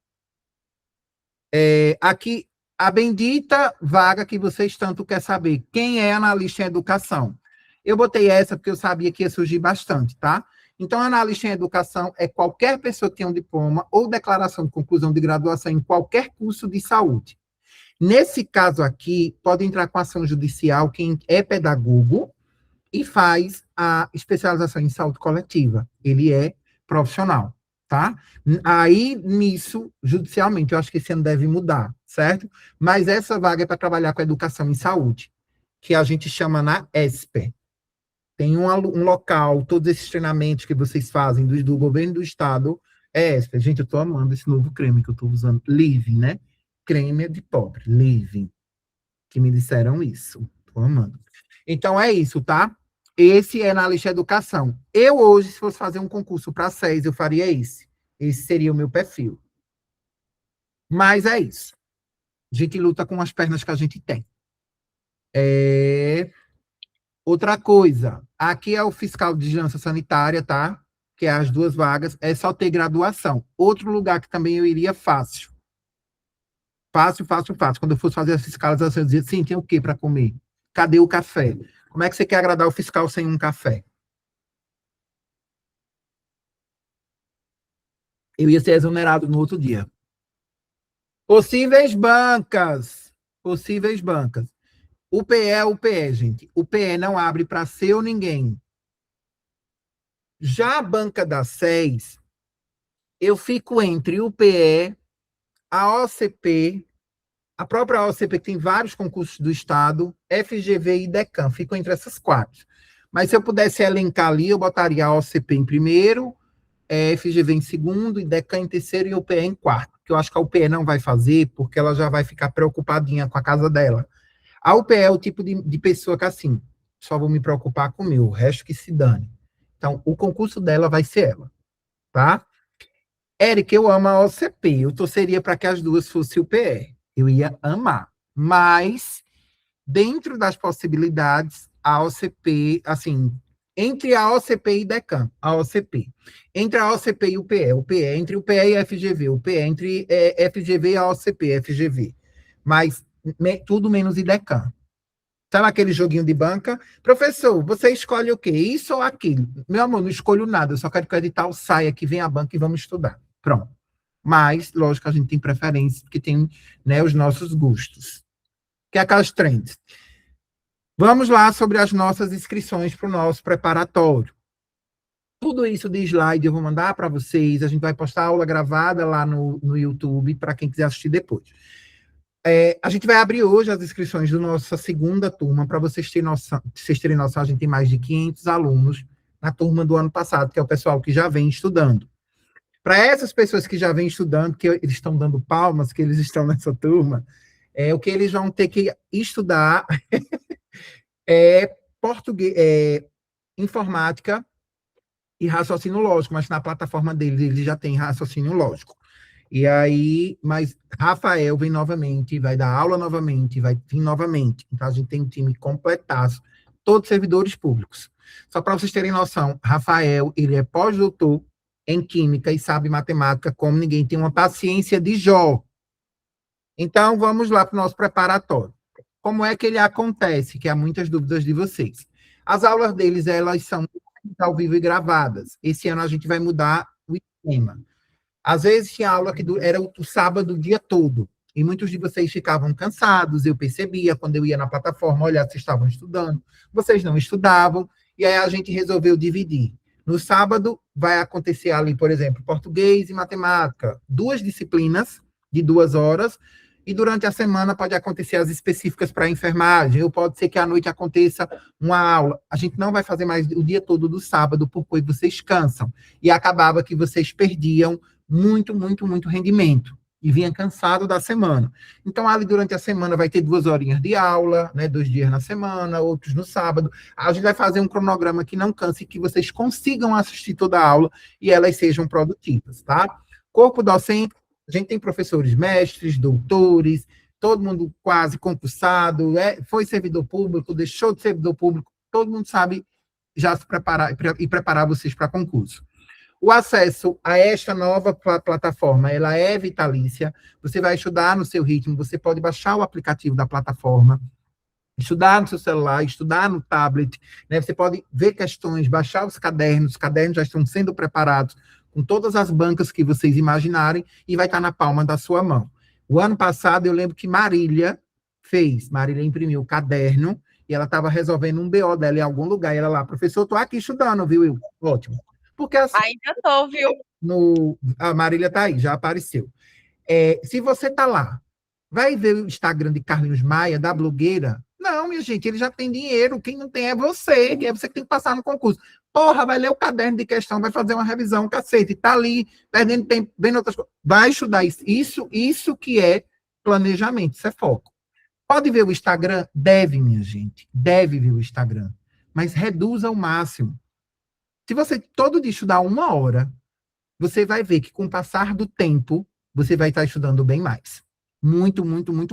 Aqui, a bendita vaga que vocês tanto querem saber. Quem é analista em educação? Eu botei essa porque eu sabia que ia surgir bastante, tá? Então, analista em educação é qualquer pessoa que tem um diploma ou declaração de conclusão de graduação em qualquer curso de saúde. Nesse caso aqui, pode entrar com ação judicial quem é pedagogo e faz a especialização em saúde coletiva. Ele é profissional, tá? Aí, nisso, judicialmente, eu acho que esse ano deve mudar, certo? Mas essa vaga é para trabalhar com educação em saúde, que a gente chama na ESPE. Tem um local, todos esses treinamentos que vocês fazem do governo do estado, é ESPE. Gente, eu tô amando esse novo creme que eu tô usando, Living, né? Creme de pobre, Living, que me disseram isso. Tô amando. Então, é isso, tá? Esse é na lista de educação. Eu hoje, se fosse fazer um concurso para 6, eu faria esse. Esse seria o meu perfil. Mas é isso. A gente luta com as pernas que a gente tem. Outra coisa, aqui é o fiscal de vigilância sanitária, tá? Que é as 2 vagas, é só ter graduação. Outro lugar que também eu iria fácil. Fácil, fácil, fácil. Quando eu fosse fazer a fiscalização, eu dizia, sim, tem o quê para comer? Cadê o café? Como é que você quer agradar o fiscal sem um café? Eu ia ser exonerado no outro dia. Possíveis bancas. Possíveis bancas. O PE é o PE, gente. O PE não abre para ser ou ninguém. Já a banca da SES, eu fico entre o PE, a OCP, a própria OCP, que tem vários concursos do Estado, FGV e DECAM. Fico entre essas 4. Mas se eu pudesse elencar ali, eu botaria a OCP em primeiro, FGV em segundo, e DECAM em terceiro e o PE em quarto. Que eu acho que a UPE não vai fazer, porque ela já vai ficar preocupadinha com a casa dela. A UPE é o tipo de pessoa que, assim, só vou me preocupar com o meu, o resto que se dane. Então, o concurso dela vai ser ela, tá? Eric, eu amo a OCP, eu torceria para que as 2 fossem o PE. Eu ia amar. Mas, dentro das possibilidades, a OCP, assim, entre a OCP e DECAM, a OCP. Entre a OCP e o PE entre o PE e a FGV, o PE entre FGV e a OCP, FGV. Mas tudo menos IDECAM. Sabe aquele joguinho de banca? Professor, você escolhe o quê? Isso ou aquilo? Meu amor, não escolho nada, eu só quero que o edital saia, que venha a banca e vamos estudar. Pronto. Mas, lógico, a gente tem preferência, porque tem, né, os nossos gostos. Que é aquelas trends. Vamos lá sobre as nossas inscrições para o nosso preparatório. Tudo isso de slide eu vou mandar para vocês. A gente vai postar a aula gravada lá no YouTube para quem quiser assistir depois. A gente vai abrir hoje as inscrições da nossa segunda turma, para vocês terem noção, a gente tem mais de 500 alunos na turma do ano passado, que é o pessoal que já vem estudando. Para essas pessoas que já vêm estudando, que eles estão dando palmas, que eles estão nessa turma, o que eles vão ter que estudar é português, informática e raciocínio lógico, mas na plataforma deles eles já têm raciocínio lógico. E aí, mas Rafael vem novamente, vai dar aula novamente, vai vir novamente. Então, a gente tem um time completaço, todos servidores públicos. Só para vocês terem noção, Rafael, ele é pós-doutor em Química e sabe matemática como ninguém, tem uma paciência de Jó. Então, vamos lá para o nosso preparatório. Como é que ele acontece? Que há muitas dúvidas de vocês. As aulas deles, elas são ao vivo e gravadas. Esse ano a gente vai mudar o esquema. Às vezes tinha aula que era o sábado o dia todo, e muitos de vocês ficavam cansados, eu percebia quando eu ia na plataforma, olha, vocês estavam estudando, vocês não estudavam, e aí a gente resolveu dividir. No sábado, vai acontecer ali, por exemplo, português e matemática, 2 disciplinas de 2 horas, e durante a semana pode acontecer as específicas para enfermagem, ou pode ser que à noite aconteça uma aula. A gente não vai fazer mais o dia todo do sábado, porque vocês cansam. E acabava que vocês perdiam muito rendimento. E vinha cansado da semana. Então, ali durante a semana vai ter 2 horinhas de aula, né, 2 dias na semana, outros no sábado. A gente vai fazer um cronograma que não canse, que vocês consigam assistir toda a aula e elas sejam produtivas, tá? Corpo docente, a gente tem professores mestres, doutores, todo mundo quase concursado, foi servidor público, deixou de servidor público, todo mundo sabe já se preparar e preparar vocês para concurso. O acesso a esta nova plataforma, ela é vitalícia, você vai estudar no seu ritmo, você pode baixar o aplicativo da plataforma, estudar no seu celular, estudar no tablet, né? Você pode ver questões, baixar os cadernos já estão sendo preparados com todas as bancas que vocês imaginarem e vai estar na palma da sua mão. O ano passado, eu lembro que Marília imprimiu o caderno e ela estava resolvendo um BO dela em algum lugar, e ela lá, professor, estou aqui estudando, viu, Will? Ótimo. Porque assim, ainda estou, viu? A Marília está aí, já apareceu. Se você está lá, vai ver o Instagram de Carlinhos Maia, da blogueira? Não, minha gente, ele já tem dinheiro, quem não tem é você que tem que passar no concurso. Porra, vai ler o caderno de questão, vai fazer uma revisão, cacete, tá ali, perdendo tempo, vendo outras coisas. Vai estudar isso. Isso que é planejamento, isso é foco. Pode ver o Instagram? Deve, minha gente, deve ver o Instagram, mas reduza ao máximo. Se você todo dia estudar 1 hora, você vai ver que com o passar do tempo, você vai estar estudando bem mais. Muito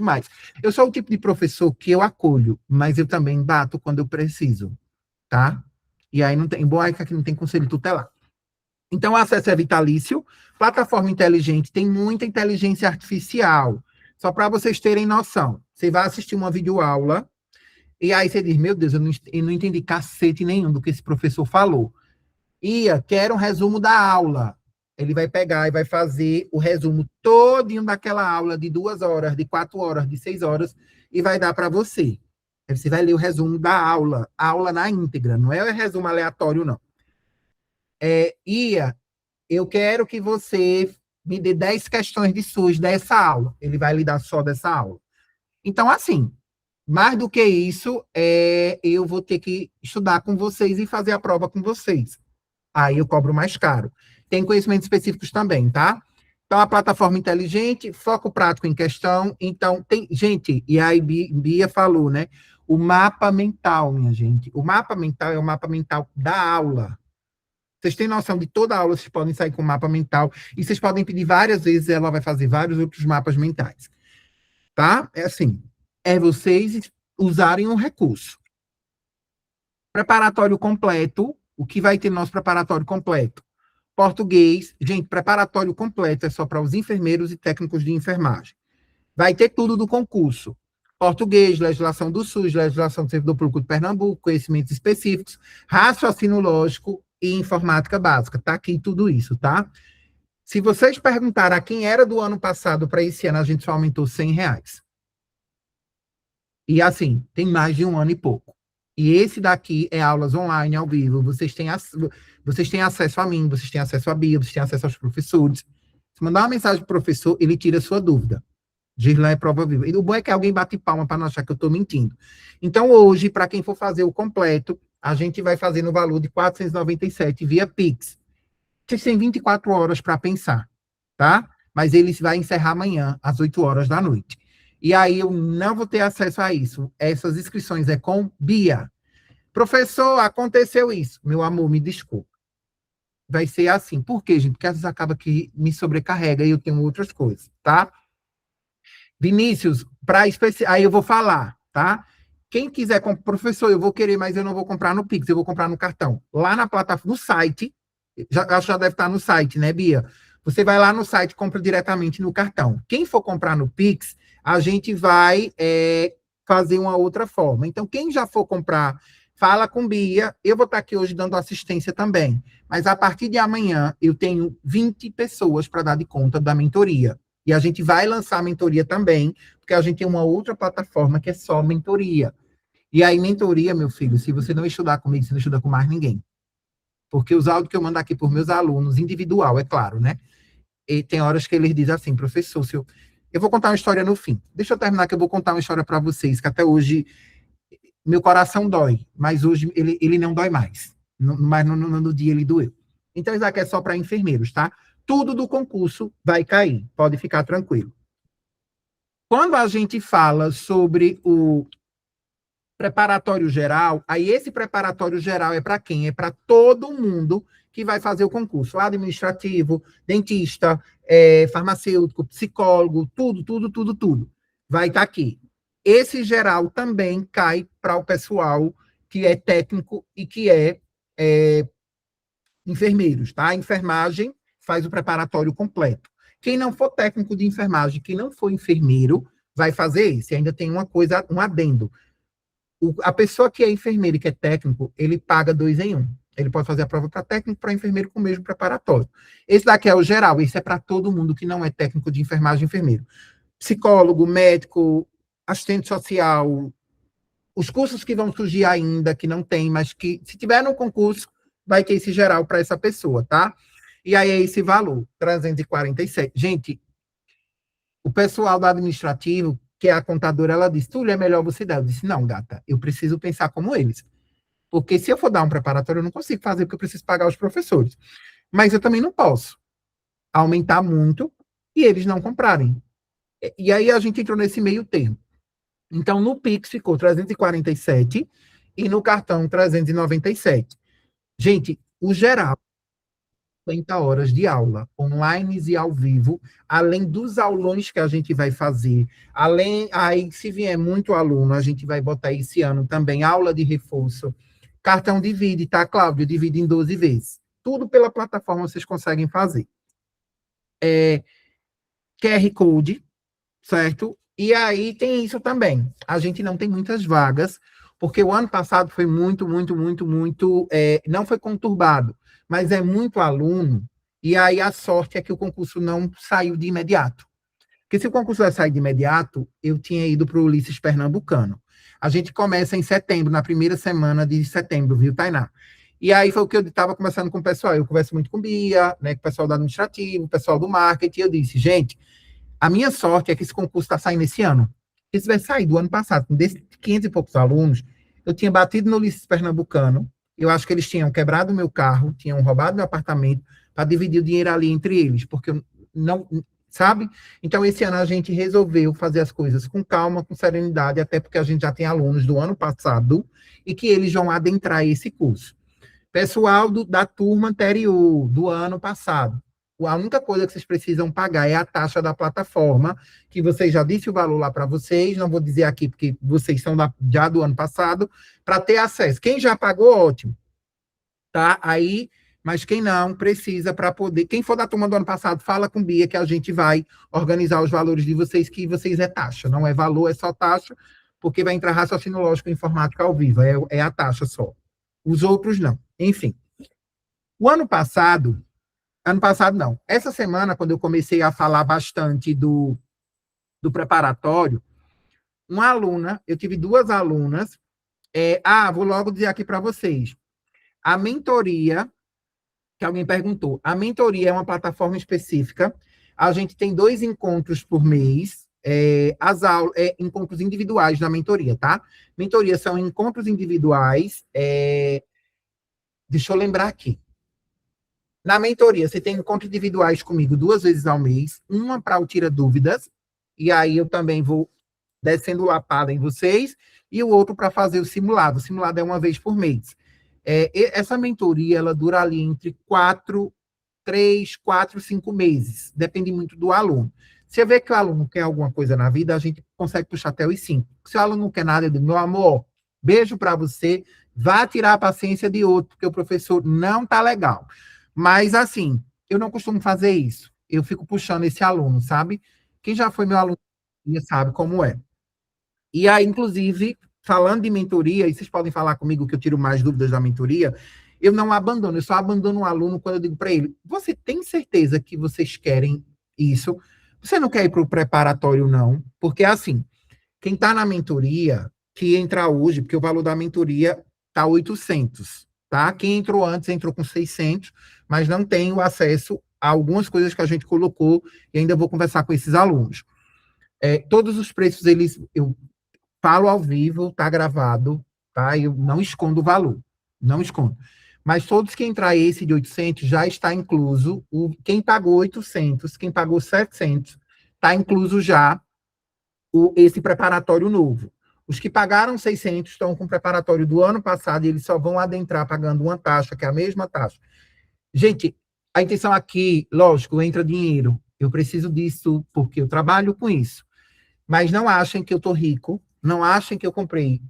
mais. Eu sou o tipo de professor que eu acolho, mas eu também bato quando eu preciso, tá? E aí não tem, boa é que aqui não tem conselho tutelar. Então, o acesso é vitalício. Plataforma inteligente, tem muita inteligência artificial. Só para vocês terem noção. Você vai assistir uma videoaula, e aí você diz, meu Deus, eu não entendi cacete nenhum do que esse professor falou. Quero um resumo da aula. Ele vai pegar e vai fazer o resumo todinho daquela aula de 2 horas, de 4 horas, de 6 horas, e vai dar para você. Aí você vai ler o resumo da aula, a aula na íntegra, não é o resumo aleatório, não. Eu quero que você me dê 10 questões de SUS dessa aula. Ele vai lhe dar só dessa aula. Então, assim, mais do que isso, eu vou ter que estudar com vocês e fazer a prova com vocês. Aí eu cobro mais caro. Tem conhecimentos específicos também, tá? Então, a plataforma inteligente, foco prático em questão. Então, gente, e aí Bia falou, né? O mapa mental, minha gente. O mapa mental é o mapa mental da aula. Vocês têm noção de toda aula, vocês podem sair com o mapa mental, e vocês podem pedir várias vezes, ela vai fazer vários outros mapas mentais. Tá? É assim, vocês usarem um recurso. Preparatório completo, o que vai ter no nosso preparatório completo? Português, gente, preparatório completo é só para os enfermeiros e técnicos de enfermagem. Vai ter tudo do concurso. Português, legislação do SUS, legislação do Servidor Público de Pernambuco, conhecimentos específicos, raciocínio lógico e informática básica. Tá aqui tudo isso, tá? Se vocês perguntarem a quem era do ano passado para esse ano, a gente só aumentou R$100. E assim, tem mais de 1 ano e pouco. E esse daqui é aulas online, ao vivo. Vocês têm acesso a mim, vocês têm acesso a Bia, vocês têm acesso aos professores. Se mandar uma mensagem para o professor, ele tira a sua dúvida. Gislan é prova viva. E o bom é que alguém bate palma para não achar que eu estou mentindo. Então, hoje, para quem for fazer o completo, a gente vai fazer no valor de R$497 via Pix. Vocês têm 24 horas para pensar, tá? Mas ele vai encerrar amanhã, às 8 horas da noite. E aí eu não vou ter acesso a isso. Essas inscrições é com Bia. Professor, aconteceu isso. Meu amor, me desculpa. Vai ser assim. Por quê, gente? Porque às vezes acaba que me sobrecarrega e eu tenho outras coisas, tá? Vinícius, aí eu vou falar, tá? Quem quiser comprar, professor, eu vou querer, mas eu não vou comprar no Pix, eu vou comprar no cartão. Lá na plataforma, no site, acho que já deve estar no site, né, Bia? Você vai lá no site e compra diretamente no cartão. Quem for comprar no Pix, a gente vai fazer uma outra forma. Então, quem já for comprar, fala com Bia. Eu vou estar aqui hoje dando assistência também. Mas a partir de amanhã, eu tenho 20 pessoas para dar de conta da mentoria. E a gente vai lançar a mentoria também, porque a gente tem uma outra plataforma que é só mentoria. E aí, mentoria, meu filho, se você não estudar comigo, você não estuda com mais ninguém. Porque os áudios que eu mando aqui por meus alunos, individual, é claro, né? E tem horas que eles dizem assim, professor, se eu vou contar uma história no fim. Deixa eu terminar que eu vou contar uma história para vocês, que até hoje meu coração dói, mas hoje ele não dói mais. Mas no dia ele doeu. Então, isso aqui é só para enfermeiros, tá? Tudo do concurso vai cair, pode ficar tranquilo. Quando a gente fala sobre o preparatório geral, aí esse preparatório geral é para quem? É para todo mundo que vai fazer o concurso. Administrativo, dentista, farmacêutico, psicólogo, tudo. Vai estar aqui. Esse geral também cai para o pessoal que é técnico e que é enfermeiros, tá? A enfermagem faz o preparatório completo. Quem não for técnico de enfermagem, quem não for enfermeiro, vai fazer esse. Ainda tem uma coisa, um adendo. A pessoa que é enfermeiro e que é técnico, ele paga 2 em 1. Ele pode fazer a prova para técnico e para enfermeiro com o mesmo preparatório. Esse daqui é o geral, esse é para todo mundo que não é técnico de enfermagem e enfermeiro. Psicólogo, médico, assistente social, os cursos que vão surgir ainda, que não tem, mas que, se tiver no concurso, vai ter esse geral para essa pessoa, tá? E aí é esse valor, 347. Gente, o pessoal do administrativo, que é a contadora, ela disse, Túlio, é melhor você dar. Eu disse, não, gata, eu preciso pensar como eles. Porque se eu for dar um preparatório, eu não consigo fazer, porque eu preciso pagar os professores. Mas eu também não posso aumentar muito e eles não comprarem. E aí a gente entrou nesse meio termo. Então, no Pix ficou 347 e no cartão 397. Gente, o geral, 50 horas de aula, online e ao vivo, além dos aulões que a gente vai fazer, além, aí se vier muito aluno, a gente vai botar esse ano também aula de reforço, cartão divide, tá, Cláudio? Divide em 12 vezes. Tudo pela plataforma vocês conseguem fazer. QR Code, certo? E aí tem isso também. A gente não tem muitas vagas, porque o ano passado foi muito, não foi conturbado, mas é muito aluno, e aí a sorte é que o concurso não saiu de imediato. Porque se o concurso vai sair de imediato, eu tinha ido para o Ulisses Pernambucano. A gente começa em setembro, na primeira semana de setembro, viu, Tainá? E aí foi o que eu estava conversando com o pessoal. Eu converso muito com Bia, né, com o pessoal do administrativo, o pessoal do marketing, e eu disse, gente, a minha sorte é que esse concurso está saindo esse ano. Se tivesse saído do ano passado, com desses 500 e poucos alunos, eu tinha batido no Ulisses Pernambucano, eu acho que eles tinham quebrado o meu carro, tinham roubado meu apartamento, para dividir o dinheiro ali entre eles, porque eu não, sabe? Então, esse ano a gente resolveu fazer as coisas com calma, com serenidade, até porque a gente já tem alunos do ano passado e que eles vão adentrar esse curso. Pessoal da turma anterior, do ano passado, a única coisa que vocês precisam pagar é a taxa da plataforma, que vocês já disse o valor lá para vocês, não vou dizer aqui porque vocês são já do ano passado, para ter acesso. Quem já pagou, ótimo. Tá? Aí, mas quem não, precisa para poder. Quem for da turma do ano passado, fala com Bia que a gente vai organizar os valores de vocês, que vocês é taxa, não é valor, é só taxa, porque vai entrar raciocínio lógico e informática ao vivo, é a taxa só. Os outros não. Enfim. O ano passado não. Essa semana, quando eu comecei a falar bastante do preparatório, uma aluna, eu tive 2 alunas, vou logo dizer aqui para vocês, a mentoria, que alguém perguntou, a mentoria é uma plataforma específica, a gente tem 2 encontros por mês, as aulas, encontros individuais na mentoria, tá? Mentoria são encontros individuais, deixa eu lembrar aqui. Na mentoria, você tem encontros individuais comigo 2 vezes ao mês, uma para o Tira Dúvidas, e aí eu também vou descendo lapada em vocês, e o outro para fazer o simulado. O simulado é uma vez por mês. Essa mentoria, ela dura ali entre 3, 4, 5 meses, depende muito do aluno. Se eu ver que o aluno quer alguma coisa na vida, a gente consegue puxar até os 5. Se o aluno não quer nada, eu digo, meu amor, beijo para você, vá tirar a paciência de outro, porque o professor não tá legal. Mas, assim, eu não costumo fazer isso. Eu fico puxando esse aluno, sabe? Quem já foi meu aluno sabe como é. E aí, inclusive, falando de mentoria, e vocês podem falar comigo que eu tiro mais dúvidas da mentoria, eu não abandono, eu só abandono o aluno quando eu digo para ele, você tem certeza que vocês querem isso? Você não quer ir para o preparatório, não? Porque, assim, quem está na mentoria, que entrar hoje, porque o valor da mentoria tá 800, tá? Quem entrou antes entrou com 600, mas não tem o acesso a algumas coisas que a gente colocou e ainda vou conversar com esses alunos. Todos os preços, eu falo ao vivo, tá gravado, tá? Eu não escondo o valor, não escondo. Mas todos que entrar esse de 800 já está incluso. Quem pagou 800, quem pagou 700, está incluso já esse preparatório novo. Os que pagaram 600 estão com o preparatório do ano passado e eles só vão adentrar pagando uma taxa, que é a mesma taxa. Gente, a intenção aqui, lógico, entra dinheiro. Eu preciso disso porque eu trabalho com isso. Mas não achem que eu estou rico, não achem que eu comprei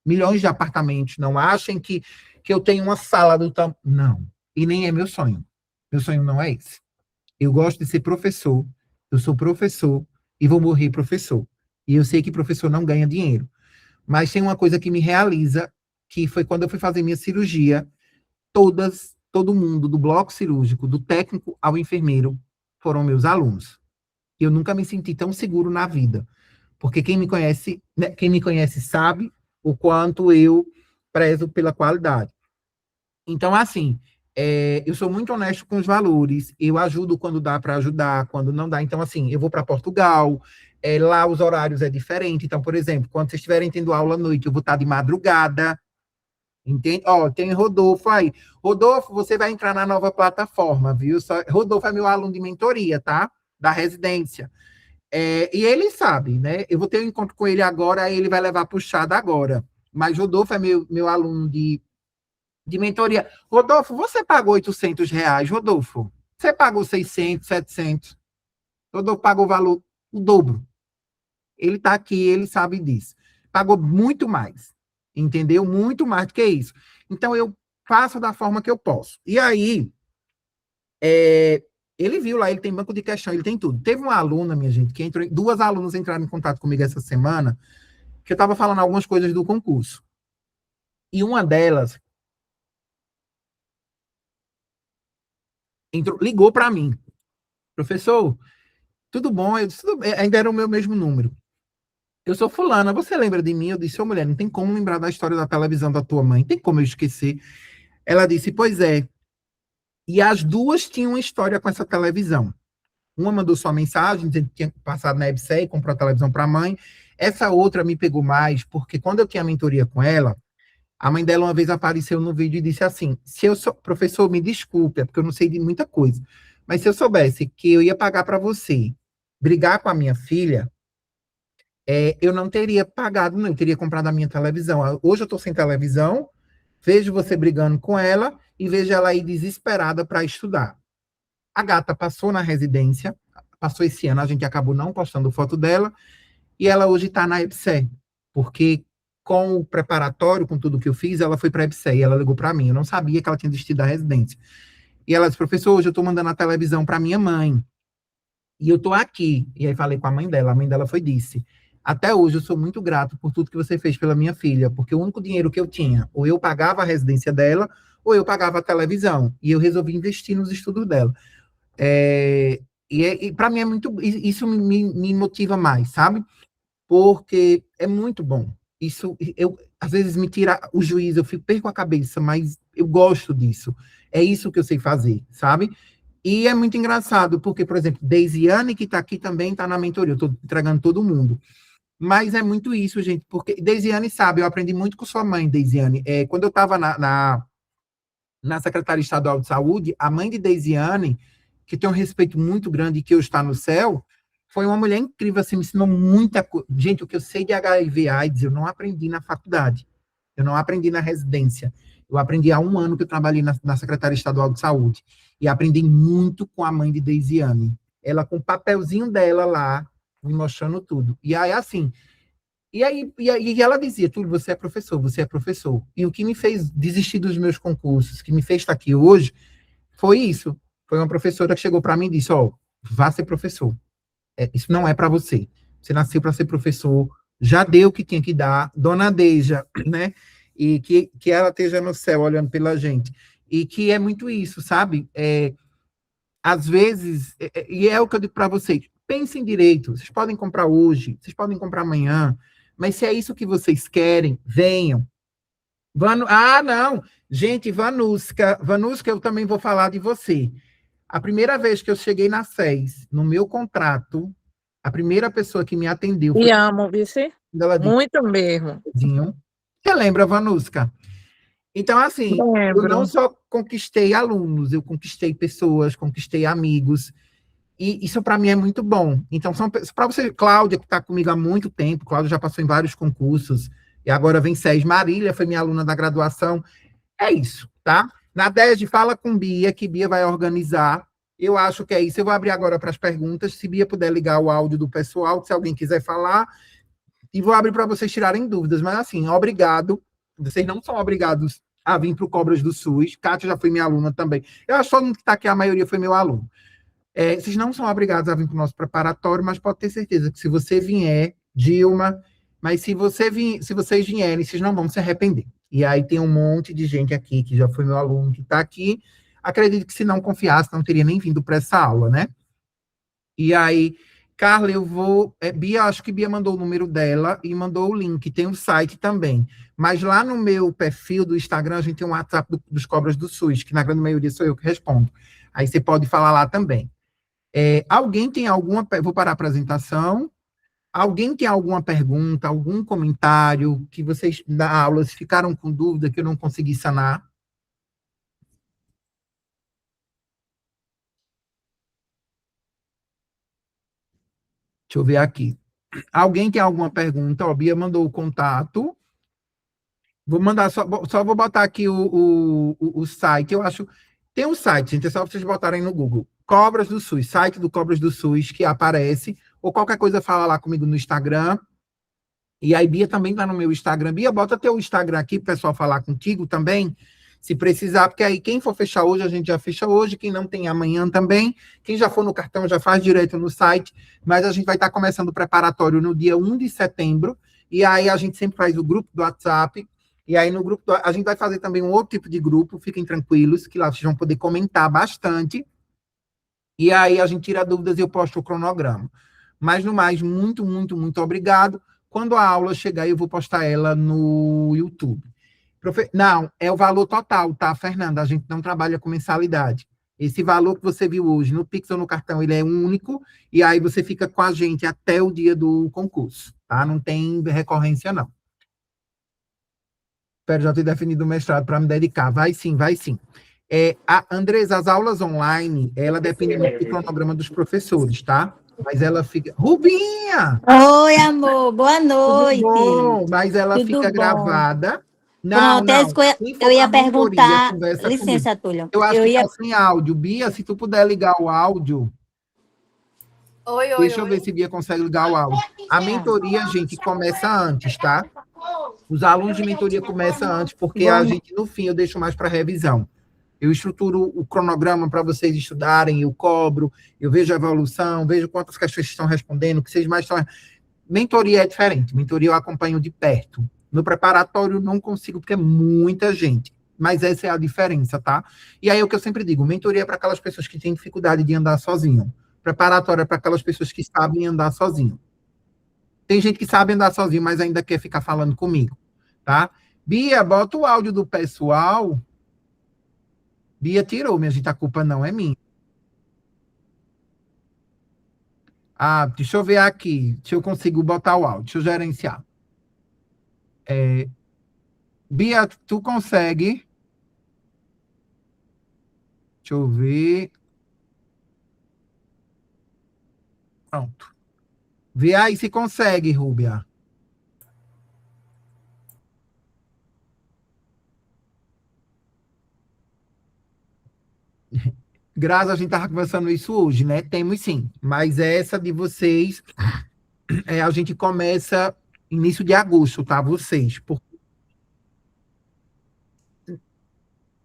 milhões de apartamentos, não achem que eu tenho uma sala do tamanho. Não. E nem é meu sonho. Meu sonho não é esse. Eu gosto de ser professor, eu sou professor e vou morrer professor. E eu sei que professor não ganha dinheiro. Mas tem uma coisa que me realiza, que foi quando eu fui fazer minha cirurgia, todo mundo do bloco cirúrgico, do técnico ao enfermeiro, foram meus alunos. Eu nunca me senti tão seguro na vida. Porque quem me conhece, né, quem me conhece sabe o quanto eu prezo pela qualidade. Então, assim, eu sou muito honesto com os valores, eu ajudo quando dá para ajudar, quando não dá. Então, assim, eu vou para Portugal, lá os horários é diferente. Então, por exemplo, quando vocês estiverem tendo aula à noite, eu vou estar de madrugada, entende? Ó, tem Rodolfo aí. Rodolfo, você vai entrar na nova plataforma, viu? Rodolfo é meu aluno de mentoria, tá? Da residência. E ele sabe, né? Eu vou ter um encontro com ele agora, aí ele vai levar puxada agora. Mas Rodolfo é meu aluno de mentoria. Rodolfo, você pagou R$ 800, Rodolfo? Você pagou 600, 700? Rodolfo pagou o valor, o dobro. Ele está aqui, ele sabe disso. Pagou muito mais, entendeu? Muito mais do que isso. Então, eu faço da forma que eu posso. E aí, ele viu lá, ele tem banco de questão, ele tem tudo. Teve uma aluna, minha gente, que entrou, duas alunas entraram em contato comigo essa semana, que eu estava falando algumas coisas do concurso. E uma delas ligou para mim. Professor, tudo bom? Eu disse, tudo bem. Ainda era o meu mesmo número. Eu sou fulana, você lembra de mim? Eu disse, ô mulher, não tem como lembrar da história da televisão da tua mãe, tem como eu esquecer. Ela disse, pois é. E as duas tinham uma história com essa televisão. Uma mandou sua mensagem, dizendo que tinha passado na EBSE e comprou a televisão para a mãe. Essa outra me pegou mais, porque quando eu tinha mentoria com ela, a mãe dela uma vez apareceu no vídeo e disse assim, professor, me desculpe, é porque eu não sei de muita coisa, mas se eu soubesse que eu ia pagar para você brigar com a minha filha, eu não teria pagado, não, eu teria comprado a minha televisão. Hoje eu estou sem televisão, vejo você brigando com ela e vejo ela aí desesperada para estudar. A gata passou na residência, passou esse ano, a gente acabou não postando foto dela, e ela hoje está na EBSE, porque com o preparatório, com tudo que eu fiz, ela foi para a EBSE, e ela ligou para mim, eu não sabia que ela tinha desistido da residência. E ela disse, professor, hoje eu estou mandando a televisão para minha mãe, e eu estou aqui. E aí falei com a mãe dela foi disse, até hoje eu sou muito grato por tudo que você fez pela minha filha, porque o único dinheiro que eu tinha, ou eu pagava a residência dela, ou eu pagava a televisão, e eu resolvi investir nos estudos dela. E para mim é muito, isso me motiva mais, sabe? Porque é muito bom. Isso, às vezes me tira o juízo, perco a cabeça, mas eu gosto disso. É isso que eu sei fazer, sabe? E é muito engraçado, porque, por exemplo, Deisiane, que está aqui também, está na mentoria, eu estou entregando todo mundo. Mas é muito isso, gente, porque Deisiane sabe, eu aprendi muito com sua mãe, Deisiane. Quando eu estava na Secretaria Estadual de Saúde, a mãe de Deisiane, que tem um respeito muito grande e que hoje está no céu, foi uma mulher incrível, assim, me ensinou muita coisa. Gente, o que eu sei de HIV/AIDS, eu não aprendi na faculdade, eu não aprendi na residência. Eu aprendi há 1 ano que eu trabalhei na Secretaria Estadual de Saúde. E aprendi muito com a mãe de Deisiane. Ela com o papelzinho dela lá, me mostrando tudo. E aí, assim, e ela dizia, Túlio, você é professor, você é professor. E o que me fez desistir dos meus concursos, que me fez estar aqui hoje, foi isso. Foi uma professora que chegou para mim e disse, vá ser professor. Isso não é para você. Você nasceu para ser professor, já deu o que tinha que dar. Dona Deja, né? E que ela esteja no céu olhando pela gente. E que é muito isso, sabe? Às vezes, e é o que eu digo para vocês, pensem direito. Vocês podem comprar hoje, vocês podem comprar amanhã, Mas se é isso que vocês querem, venham. Não. Gente, Vanuska, eu também vou falar de você. A primeira vez que eu cheguei na SES, no meu contrato, a primeira pessoa que me atendeu foi Te amo, vice. ela disse, Muito mesmo. você lembra, Vanuska? Então, assim, eu não Lembro. só conquistei alunos, eu conquistei pessoas, conquistei amigos, e isso para mim é muito bom. Então, para você, Cláudia, que está comigo há muito tempo, Cláudia já passou em vários concursos, e agora vem SES. Marília foi minha aluna da graduação. É isso, tá? Na DESD, fala com Bia, que Bia vai organizar. Eu acho que é isso. Eu vou abrir agora para as perguntas. Se Bia puder ligar o áudio do pessoal, se alguém quiser falar, e vou abrir para vocês tirarem dúvidas. Mas, assim, obrigado. Vocês não são obrigados a vir para o Cobras do SUS. Kátia já foi minha aluna também. Eu acho que todo mundo que está aqui, a maioria foi meu aluno. Vocês não são obrigados a vir para o nosso preparatório, mas pode ter certeza que se você vier, Dilma, mas se vocês vierem, vocês não vão se arrepender. E aí tem um monte de gente aqui que já foi meu aluno, que está aqui. Acredito que se não confiasse, não teria nem vindo para essa aula, né? E aí, Carla, eu vou... Bia, acho que Bia mandou o número dela e mandou o link, tem um site também. Mas lá no meu perfil do Instagram, a gente tem um WhatsApp dos Cobras do SUS, que na grande maioria sou eu que respondo. Aí você pode falar lá também. Alguém tem alguma... Vou parar a apresentação. Alguém tem alguma pergunta, algum comentário que vocês da aula ficaram com dúvida que eu não consegui sanar? Deixa eu ver aqui. Alguém tem alguma pergunta? Ó, Bia mandou o contato. Vou mandar, só vou botar aqui o site. Eu acho... Tem um site, gente, é só vocês botarem no Google. Cobras do SUS, site do Cobras do SUS, que aparece. Ou qualquer coisa, fala lá comigo no Instagram. E aí, Bia também está no meu Instagram. Bia, bota teu Instagram aqui para o pessoal falar contigo também, se precisar, porque aí quem for fechar hoje, a gente já fecha hoje, quem não tem amanhã também, quem já for no cartão já faz direito no site, mas a gente vai estar começando o preparatório no dia 1 de setembro, e aí a gente sempre faz o grupo do WhatsApp, e aí no grupo, a gente vai fazer também um outro tipo de grupo, fiquem tranquilos, que lá vocês vão poder comentar bastante, e aí a gente tira dúvidas e eu posto o cronograma. Mas no mais, muito, muito, muito obrigado. Quando a aula chegar, eu vou postar ela no YouTube. Não, é o valor total, tá, Fernanda? A gente não trabalha com mensalidade. Esse valor que você viu hoje no Pix ou no cartão, ele é único, e aí você fica com a gente até o dia do concurso, tá? Não tem recorrência, não. Espero já ter definido o mestrado para me dedicar. Vai sim, vai sim. Andresa, as aulas online, ela depende muito do cronograma dos professores, tá? Mas ela fica... Rubinha! Oi, amor, boa noite. Tudo bom, mas ela Tudo fica bom. gravada. Não, Pronto, é isso que Quem for eu ia pra mentoria, perguntar. conversa Licença, comigo. Túlio. Eu acho Eu que ia. tá sem áudio. Bia, se tu puder ligar o áudio. Oi. Deixa eu ver se Bia consegue ligar o áudio. A mentoria, gente, começa antes, tá? Os alunos de mentoria começam antes, porque a gente, no fim, eu deixo mais para revisão. Eu estruturo o cronograma para vocês estudarem, eu cobro, eu vejo a evolução, vejo quantas questões estão respondendo, o que vocês mais estão... Mentoria é diferente. Mentoria eu acompanho de perto. No preparatório não consigo, porque é muita gente. Mas essa é a diferença, tá? E aí é o que eu sempre digo, mentoria é para aquelas pessoas que têm dificuldade de andar sozinho. Preparatório é para aquelas pessoas que sabem andar sozinho. Tem gente que sabe andar sozinho, mas ainda quer ficar falando comigo, tá? Bia, bota o áudio do pessoal. Bia tirou, minha gente, a culpa não é minha. Deixa eu ver aqui, se eu consigo botar o áudio, deixa eu gerenciar. Bia, tu consegue? Deixa eu ver. Pronto. Vê aí se consegue, Rúbia. Graças, a gente estava conversando isso hoje, né? Temos sim. Mas essa de vocês, a gente começa início de agosto, tá? Vocês.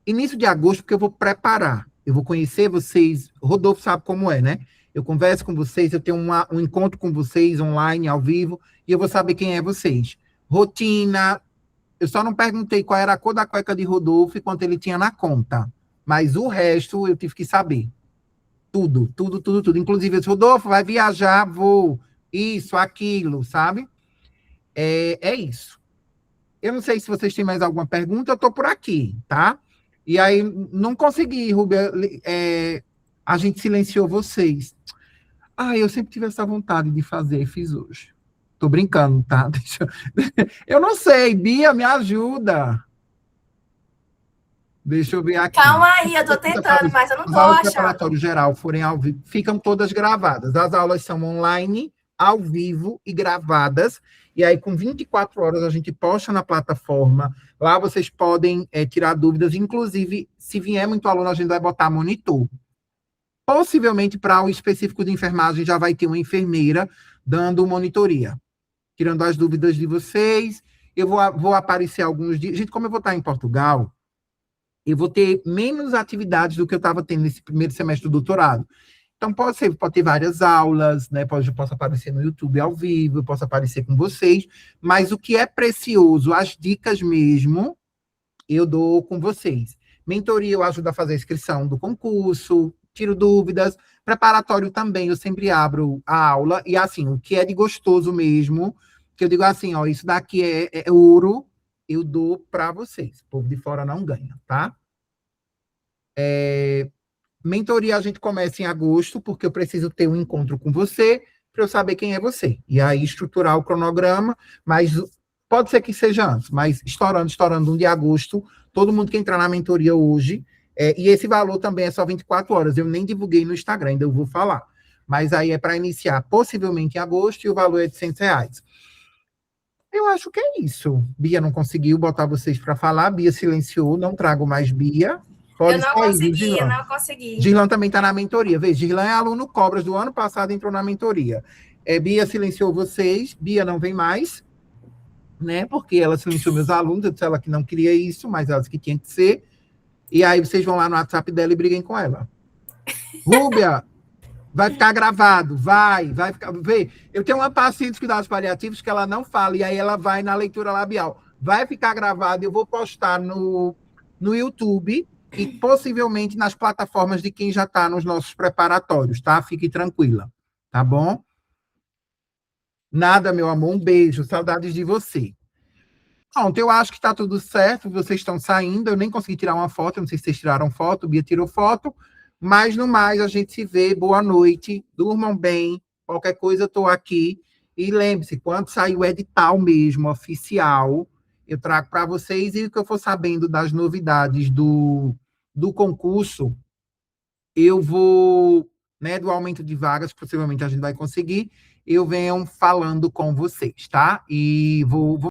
Início de agosto, porque eu vou preparar. Eu vou conhecer vocês. Rodolfo sabe como é, né? Eu converso com vocês, eu tenho um encontro com vocês online, ao vivo, e eu vou saber quem é vocês. Rotina. Eu só não perguntei qual era a cor da cueca de Rodolfo e quanto ele tinha na conta. Mas o resto eu tive que saber. Tudo, tudo, tudo, tudo. Inclusive, eu disse, Rodolfo, vai viajar, vou. Isso, aquilo, sabe? É isso. Eu não sei se vocês têm mais alguma pergunta, eu estou por aqui, tá? E aí, não consegui, Rúbia, a gente silenciou vocês. Eu sempre tive essa vontade de fazer e fiz hoje. Tô brincando, tá? Eu não sei, Bia, me ajuda. Deixa eu ver aqui. Calma aí, eu tô tentando, mas eu não As tô aulas achando. preparatório geral forem ao vivo, ficam todas gravadas. As aulas são online, ao vivo e gravadas. E aí, com 24 horas, a gente posta na plataforma. Lá vocês podem tirar dúvidas. Inclusive, se vier muito aluno, a gente vai botar monitor. Possivelmente, para o específico de enfermagem, já vai ter uma enfermeira dando monitoria, tirando as dúvidas de vocês. Eu vou aparecer alguns dias. Gente, como eu vou estar em Portugal, eu vou ter menos atividades do que eu estava tendo nesse primeiro semestre do doutorado. Então, pode ter várias aulas, né? Eu posso aparecer no YouTube ao vivo, eu posso aparecer com vocês, mas o que é precioso, as dicas mesmo, eu dou com vocês. Mentoria, eu ajudo a fazer a inscrição do concurso, tiro dúvidas. Preparatório também, eu sempre abro a aula, e assim, o que é de gostoso mesmo, que eu digo assim, ó, isso daqui é ouro, eu dou para vocês. O povo de fora não ganha, tá? Mentoria a gente começa em agosto, porque eu preciso ter um encontro com você, para eu saber quem é você. E aí estruturar o cronograma, mas pode ser que seja antes, mas estourando 1 de agosto, todo mundo que entrar na mentoria hoje, e esse valor também é só 24 horas, eu nem divulguei no Instagram, ainda eu vou falar. Mas aí é para iniciar possivelmente em agosto, e o valor é de R$100. Eu acho que é isso. Bia não conseguiu botar vocês para falar, Bia silenciou, não trago mais Bia. Pode Eu não sair, consegui, eu Girlan. não consegui. Girlan também está na mentoria. Veja, Girlan é aluno Cobras do ano passado, entrou na mentoria. Bia silenciou vocês, Bia não vem mais, né? Porque ela silenciou meus alunos, eu disse ela que não queria isso, mas ela disse que tinha que ser. E aí vocês vão lá no WhatsApp dela e briguem com ela. Rúbia, vai ficar gravado, vai ficar. Vê, eu tenho uma paciente de cuidados paliativos que ela não fala, e aí ela vai na leitura labial. Vai ficar gravado, eu vou postar no YouTube e possivelmente nas plataformas de quem já está nos nossos preparatórios, tá? Fique tranquila, tá bom? Nada, meu amor, um beijo, saudades de você. Pronto, eu acho que está tudo certo, vocês estão saindo, eu nem consegui tirar uma foto, eu não sei se vocês tiraram foto, Bia tirou foto, mas no mais a gente se vê, boa noite, durmam bem, qualquer coisa eu estou aqui, e lembre-se, quando sair o edital mesmo, oficial, eu trago para vocês, e o que eu for sabendo das novidades do concurso, eu vou, né, do aumento de vagas, possivelmente a gente vai conseguir, eu venho falando com vocês, tá? E vou